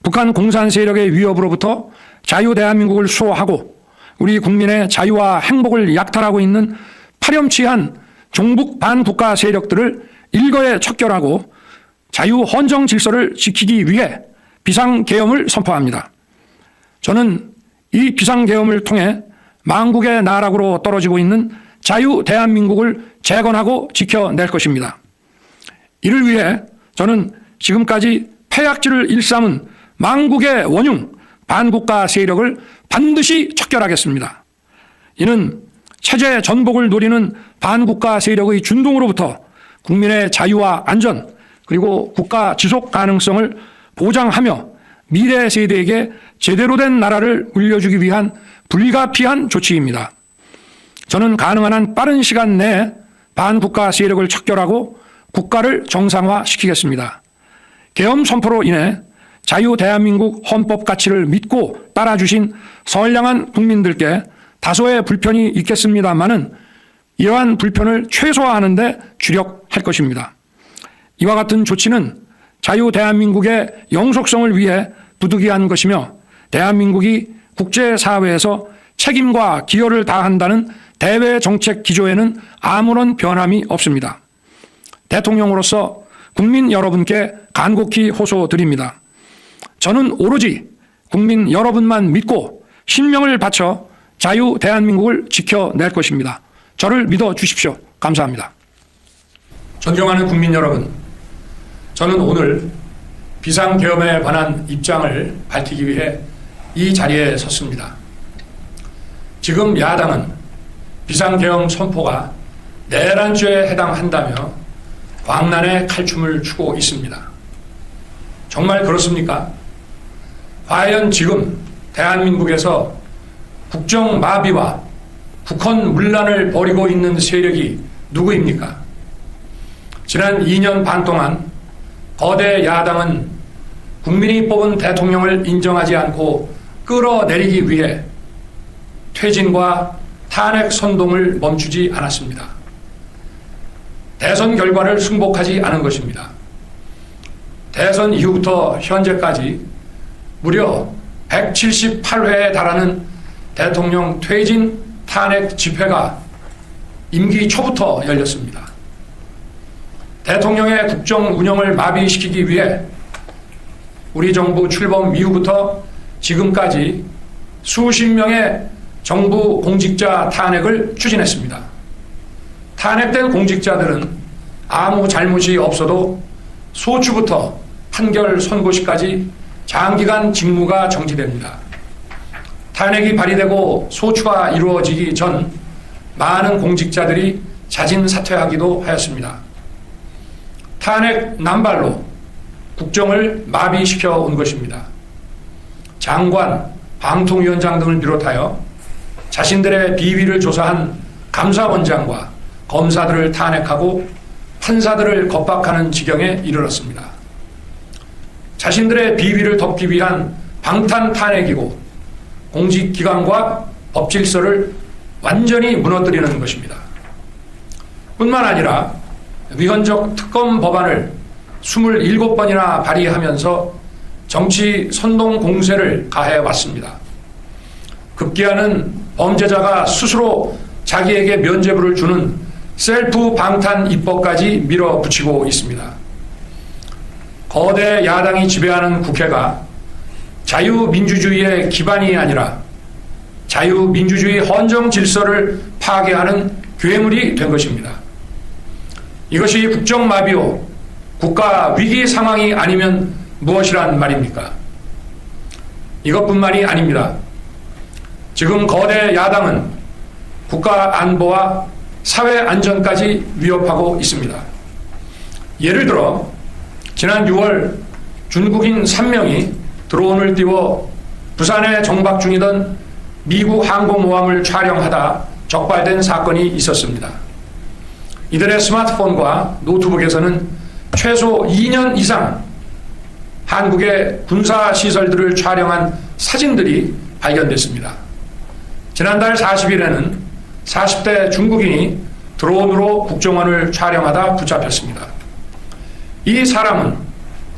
북한 공산 세력의 위협으로부터 자유 대한민국을 수호하고 우리 국민의 자유와 행복을 약탈하고 있는 파렴치한 종북 반국가 세력들을 일거에 척결하고 자유 헌정 질서를 지키기 위해 비상계엄을 선포합니다. 저는 이 비상계엄을 통해 망국의 나락으로 떨어지고 있는 자유 대한민국을 재건하고 지켜낼 것입니다. 이를 위해 저는 지금까지 폐악질을 일삼은 망국의 원흉 반국가 세력을 반드시 척결하겠습니다. 이는 체제 전복을 노리는 반국가 세력의 준동으로부터 국민의 자유와 안전 그리고 국가 지속 가능성을 보장하며 미래 세대에게 제대로 된 나라를 물려주기 위한 불가피한 조치입니다. 저는 가능한 한 빠른 시간 내에 반국가 세력을 척결하고 국가를 정상화시키겠습니다. 계엄 선포로 인해 자유 대한민국 헌법 가치를 믿고 따라주신 선량한 국민들께 다소의 불편이 있겠습니다마는 이러한 불편을 최소화하는 데 주력할 것입니다. 이와 같은 조치는 자유 대한민국의 영속성을 위해 부득이한 것이며 대한민국이 국제사회에서 책임과 기여를 다한다는 대외 정책 기조에는 아무런 변함이 없습니다. 대통령으로서 국민 여러분께 간곡히 호소드립니다. 저는 오로지 국민 여러분만 믿고 신명을 바쳐 자유 대한민국을 지켜낼 것입니다. 저를 믿어 주십시오. 감사합니다. 존경하는 국민 여러분, 저는 오늘 비상계엄에 관한 입장을 밝히기 위해 이 자리에 섰습니다. 지금 야당은 비상계엄 선포가 내란죄에 해당한다며 광란의 칼춤을 추고 있습니다. 정말 그렇습니까? 과연 지금 대한민국에서 국정마비와 국헌문란을 벌이고 있는 세력이 누구입니까? 지난 2년 반 동안 거대 야당은 국민이 뽑은 대통령을 인정하지 않고 끌어내리기 위해 퇴진과 탄핵 선동을 멈추지 않았습니다. 대선 결과를 승복하지 않은 것입니다. 대선 이후부터 현재까지 무려 178회에 달하는 대통령 퇴진 탄핵 집회가 임기 초부터 열렸습니다. 대통령의 국정 운영을 마비시키기 위해 우리 정부 출범 이후부터 지금까지 수십 명의 정부 공직자 탄핵을 추진했습니다. 탄핵된 공직자들은 아무 잘못이 없어도 소추부터 판결 선고시까지 장기간 직무가 정지됩니다. 탄핵이 발의되고 소추가 이루어지기 전 많은 공직자들이 자진 사퇴하기도 하였습니다. 탄핵 남발로 국정을 마비시켜 온 것입니다. 장관, 방통위원장 등을 비롯하여 자신들의 비위를 조사한 감사원장과 검사들을 탄핵하고 판사들을 겁박하는 지경에 이르렀습니다. 자신들의 비위를 덮기 위한 방탄 탄핵이고 공직기관과 법질서를 완전히 무너뜨리는 것입니다. 뿐만 아니라 위헌적 특검 법안을 27번이나 발의하면서 정치 선동 공세를 가해왔습니다. 급기야는 범죄자가 스스로 자기에게 면죄부를 주는 셀프 방탄 입법까지 밀어붙이고 있습니다. 거대 야당이 지배하는 국회가 자유민주주의의 기반이 아니라 자유민주주의 헌정 질서를 파괴하는 괴물이 된 것입니다. 이것이 국정마비요 국가 위기 상황이 아니면 무엇이란 말입니까? 이것뿐만이 아닙니다. 지금 거대 야당은 국가 안보와 사회 안전까지 위협하고 있습니다. 예를 들어 지난 6월 중국인 3명이 드론을 띄워 부산에 정박 중이던 미국 항공모함을 촬영하다 적발된 사건이 있었습니다. 이들의 스마트폰과 노트북에서는 최소 2년 이상 한국의 군사시설들을 촬영한 사진들이 발견됐습니다. 지난달 40일에는 40대 중국인이 드론으로 국정원을 촬영하다 붙잡혔습니다. 이 사람은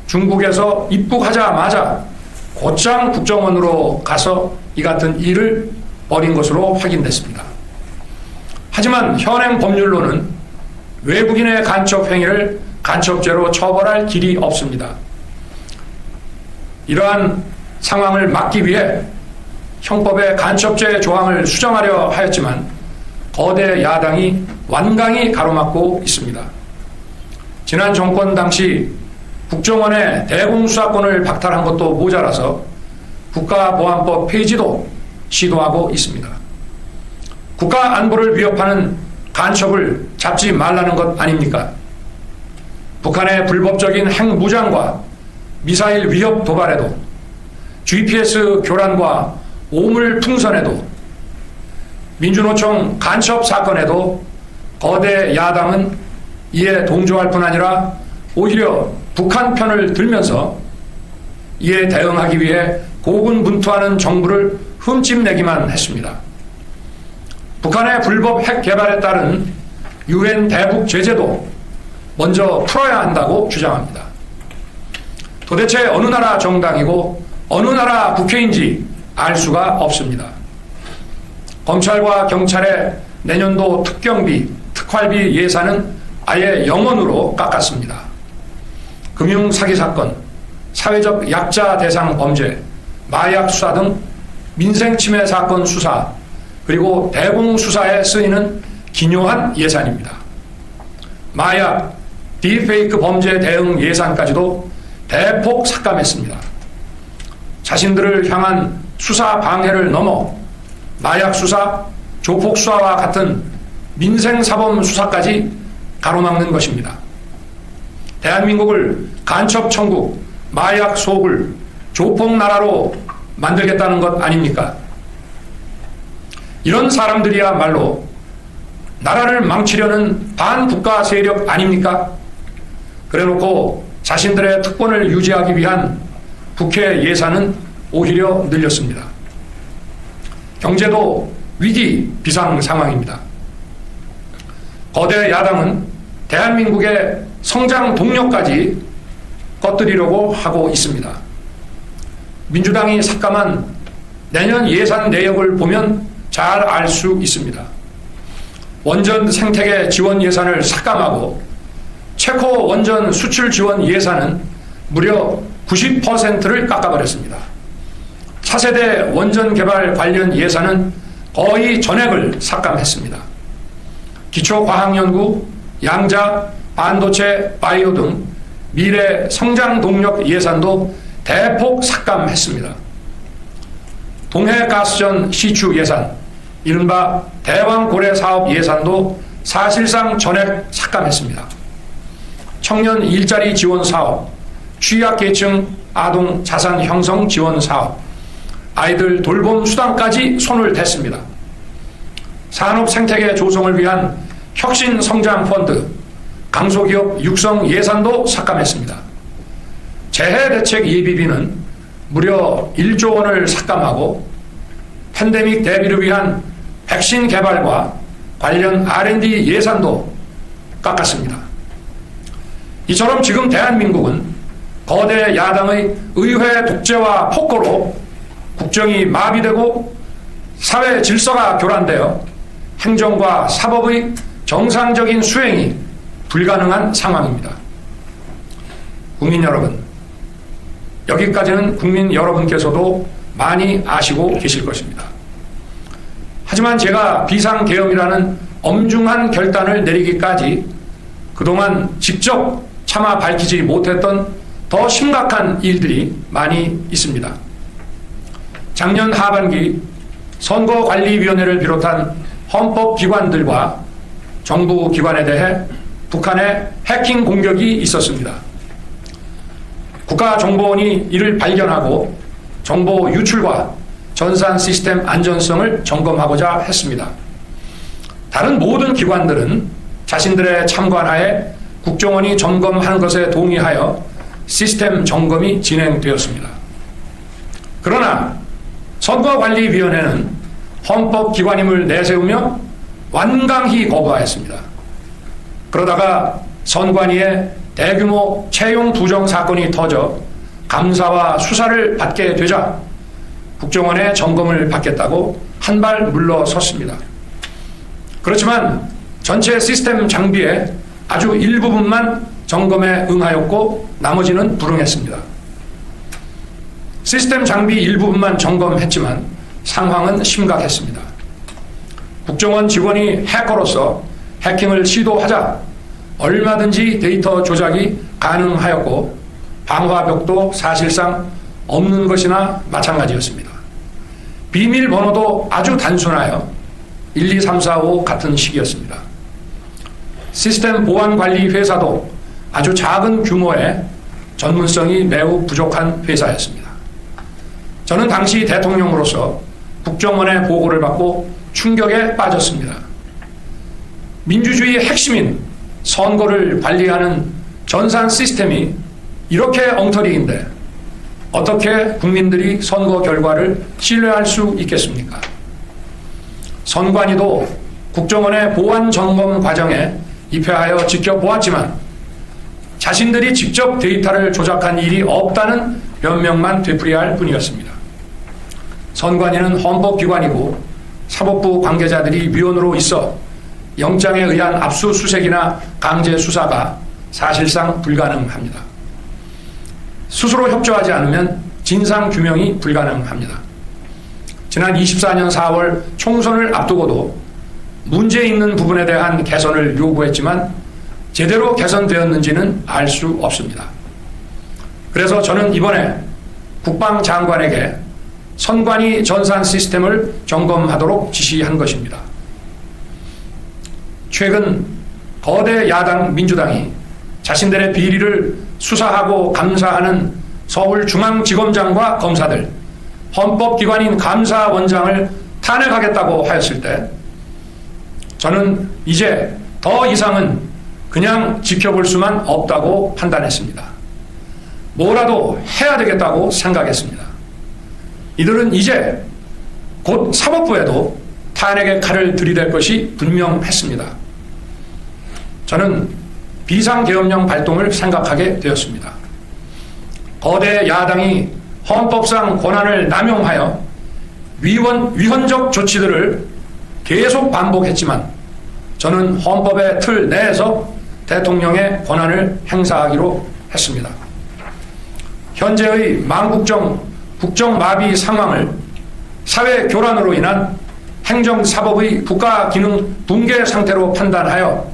중국에서 입국하자마자 곧장 국정원으로 가서 이 같은 일을 벌인 것으로 확인됐습니다. 하지만 현행 법률로는 외국인의 간첩 행위를 간첩죄로 처벌할 길이 없습니다. 이러한 상황을 막기 위해 형법의 간첩죄 조항을 수정하려 하였지만 거대 야당이 완강히 가로막고 있습니다. 지난 정권 당시 국정원의 대공수사권을 박탈한 것도 모자라서 국가보안법 폐지도 시도하고 있습니다. 국가 안보를 위협하는 간첩을 잡지 말라는 것 아닙니까? 북한의 불법적인 핵무장과 미사일 위협 도발에도 GPS 교란과 오물 풍선에도 민주노총 간첩 사건에도 거대 야당은 이에 동조할 뿐 아니라 오히려 북한 편을 들면서 이에 대응하기 위해 고군분투하는 정부를 흠집내기만 했습니다. 북한의 불법 핵 개발에 따른 유엔 대북 제재도 먼저 풀어야 한다고 주장합니다. 도대체 어느 나라 정당이고 어느 나라 국회인지 알 수가 없습니다. 검찰과 경찰의 내년도 특경비, 특활비 예산은 아예 0원으로 깎았습니다. 금융사기 사건, 사회적 약자 대상 범죄, 마약 수사 등 민생침해 사건 수사, 그리고 대공수사에 쓰이는 기묘한 예산입니다. 마약, 딥페이크 범죄 대응 예산까지도 대폭 삭감했습니다. 자신들을 향한 수사 방해를 넘어 마약 수사, 조폭 수사와 같은 민생사범 수사까지 가로막는 것입니다. 대한민국을 간첩 천국, 마약 소굴, 조폭 나라로 만들겠다는 것 아닙니까? 이런 사람들이야말로 나라를 망치려는 반국가 세력 아닙니까? 그래놓고 자신들의 특권을 유지하기 위한 국회 예산은 오히려 늘렸습니다. 경제도 위기 비상 상황입니다. 거대 야당은 대한민국의 성장 동력까지 꺼뜨리려고 하고 있습니다. 민주당이 삭감한 내년 예산 내역을 보면 잘 알 수 있습니다. 원전 생태계 지원 예산을 삭감하고 체코 원전 수출 지원 예산은 무려 90%를 깎아버렸습니다. 차세대 원전 개발 관련 예산은 거의 전액을 삭감했습니다. 기초과학연구, 양자, 반도체, 바이오 등 미래 성장 동력 예산도 대폭 삭감했습니다. 동해가스전 시추 예산, 이른바 대왕고래 사업 예산도 사실상 전액 삭감했습니다. 청년 일자리 지원 사업, 취약계층 아동 자산 형성 지원 사업, 아이들 돌봄 수당까지 손을 댔습니다. 산업 생태계 조성을 위한 혁신 성장 펀드, 강소기업 육성 예산도 삭감했습니다. 재해 대책 예비비는 무려 1조 원을 삭감하고 팬데믹 대비를 위한 백신 개발과 관련 R&D 예산도 깎았습니다. 이처럼 지금 대한민국은 거대 야당의 의회 독재와 폭거로 국정이 마비되고 사회 질서가 교란되어 행정과 사법의 정상적인 수행이 불가능한 상황입니다. 국민 여러분, 여기까지는 국민 여러분께서도 많이 아시고 계실 것입니다. 하지만 제가 비상계엄이라는 엄중한 결단을 내리기까지 그동안 직접 차마 밝히지 못했던 더 심각한 일들이 많이 있습니다. 작년 하반기 선거관리위원회를 비롯한 헌법기관들과 정부기관에 대해 북한의 해킹 공격이 있었습니다. 국가정보원이 이를 발견하고 정보 유출과 전산 시스템 안전성을 점검하고자 했습니다. 다른 모든 기관들은 자신들의 참관하에 국정원이 점검하는 것에 동의하여 시스템 점검이 진행되었습니다. 그러나 선거관리위원회는 헌법기관임을 내세우며 완강히 거부하였습니다. 그러다가 선관위에 대규모 채용 부정 사건이 터져 감사와 수사를 받게 되자 국정원의 점검을 받겠다고 한 발 물러섰습니다. 그렇지만 전체 시스템 장비의 아주 일부분만 점검에 응하였고 나머지는 불응했습니다. 시스템 장비 일부분만 점검했지만 상황은 심각했습니다. 국정원 직원이 해커로서 해킹을 시도하자 얼마든지 데이터 조작이 가능하였고 방화벽도 사실상 없는 것이나 마찬가지였습니다. 비밀번호도 아주 단순하여 1, 2, 3, 4, 5 같은 식이었습니다. 시스템 보안관리 회사도 아주 작은 규모의 전문성이 매우 부족한 회사였습니다. 저는 당시 대통령으로서 국정원의 보고를 받고 충격에 빠졌습니다. 민주주의의 핵심인 선거를 관리하는 전산 시스템이 이렇게 엉터리인데 어떻게 국민들이 선거 결과를 신뢰할 수 있겠습니까? 선관위도 국정원의 보안 점검 과정에 입회하여 지켜보았지만 자신들이 직접 데이터를 조작한 일이 없다는 변명만 되풀이할 뿐이었습니다. 선관위는 헌법기관이고 사법부 관계자들이 위원으로 있어 영장에 의한 압수수색이나 강제 수사가 사실상 불가능합니다. 스스로 협조하지 않으면 진상규명이 불가능합니다. 지난 24년 4월 총선을 앞두고도 문제 있는 부분에 대한 개선을 요구했지만 제대로 개선되었는지는 알 수 없습니다. 그래서 저는 이번에 국방장관에게 선관위 전산 시스템을 점검하도록 지시한 것입니다. 최근 거대 야당 민주당이 자신들의 비리를 수사하고 감사하는 서울중앙지검장과 검사들, 헌법기관인 감사원장을 탄핵하겠다고 하였을 때 저는 이제 더 이상은 그냥 지켜볼 수만 없다고 판단했습니다. 뭐라도 해야 되겠다고 생각했습니다. 이들은 이제 곧 사법부에도 탄핵의 칼을 들이댈 것이 분명했습니다. 저는 비상계엄령 발동을 생각하게 되었습니다. 거대 야당이 헌법상 권한을 남용하여 위헌적 조치들을 계속 반복했지만 저는 헌법의 틀 내에서 대통령의 권한을 행사하기로 했습니다. 현재의 국정마비 상황을 사회 교란으로 인한 행정사법의 국가기능 붕괴 상태로 판단하여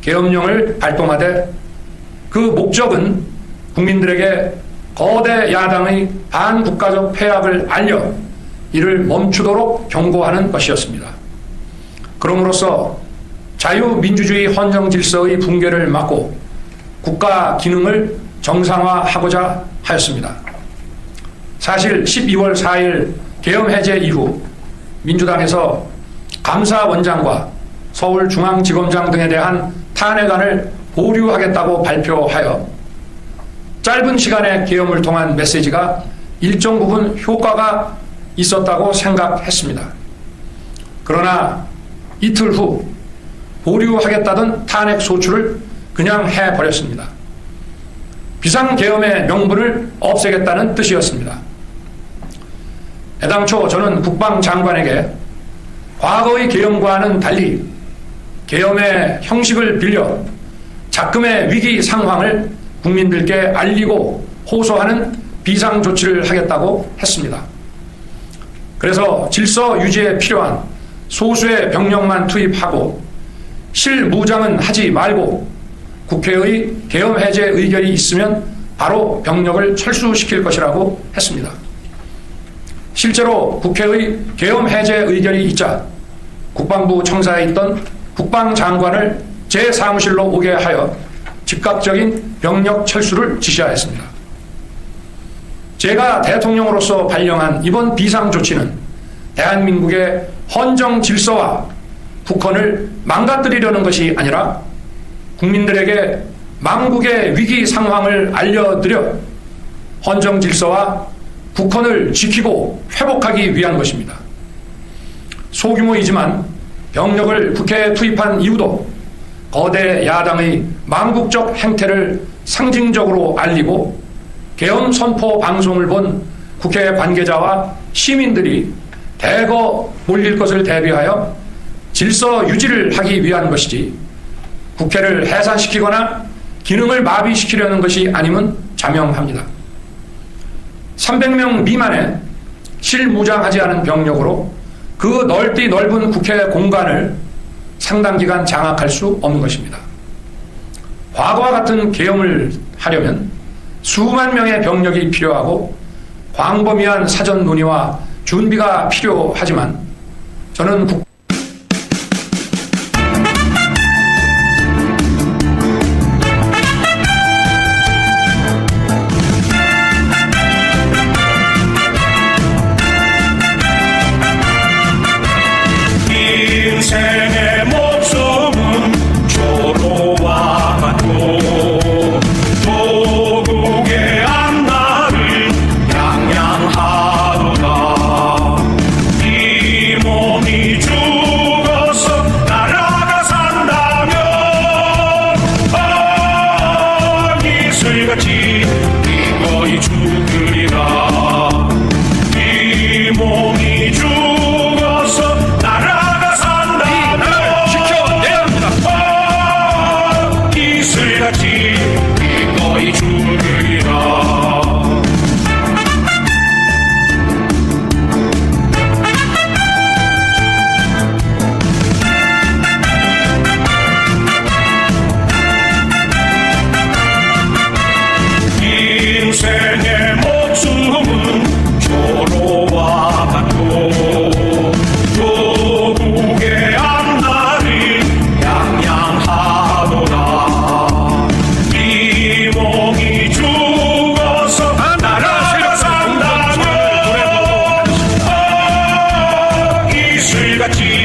계엄령을 발동하되 그 목적은 국민들에게 거대 야당의 반국가적 폐악을 알려 이를 멈추도록 경고하는 것이었습니다. 그럼으로써 자유민주주의 헌정질서의 붕괴를 막고 국가 기능을 정상화하고자 하였습니다. 사실 12월 4일 계엄 해제 이후 민주당에서 감사원장과 서울중앙지검장 등에 대한 탄핵안을 보류하겠다고 발표하여 짧은 시간의 계엄을 통한 메시지가 일정 부분 효과가 있었다고 생각했습니다. 그러나 이틀 후 보류하겠다던 탄핵 소추를 그냥 해버렸습니다. 비상계엄의 명분을 없애겠다는 뜻이었습니다. 애당초 저는 국방장관에게 과거의 계엄과는 달리 계엄의 형식을 빌려 작금의 위기 상황을 국민들께 알리고 호소하는 비상조치를 하겠다고 했습니다. 그래서 질서 유지에 필요한 소수의 병력만 투입하고 실무장은 하지 말고 국회의 계엄 해제 의결이 있으면 바로 병력을 철수시킬 것이라고 했습니다. 실제로 국회의 계엄 해제 의결이 있자 국방부 청사에 있던 국방장관을 제 사무실로 오게 하여 즉각적인 병력 철수를 지시하였습니다. 제가 대통령으로서 발령한 이번 비상조치는 대한민국의 헌정 질서와 국헌을 망가뜨리려는 것이 아니라 국민들에게 망국의 위기 상황을 알려드려 헌정 질서와 국헌을 지키고 회복하기 위한 것입니다. 소규모이지만 병력을 국회에 투입한 이유도 거대 야당의 망국적 행태를 상징적으로 알리고 계엄 선포 방송을 본 국회 관계자와 시민들이 대거 몰릴 것을 대비하여 질서 유지를 하기 위한 것이지 국회를 해산시키거나 기능을 마비시키려는 것이 아님은 자명합니다. 300명 미만의 실무장하지 않은 병력으로 그 넓은 국회 공간을 상당 기간 장악할 수 없는 것입니다. 과거와 같은 계엄을 하려면 수만 명의 병력이 필요하고 광범위한 사전 논의와 준비가 필요하지만 저는 이슬같이 기꺼이 죽으리라. 이 몸이 죽어서 나라가 산다면 지켜내야 합니다. 이슬같이 기꺼이 죽으리라. 인생의 목숨은 조로와 같고 조국의 앞날이 양양하도다. 이 몸이 죽어서 나라가 산다면 이슬같이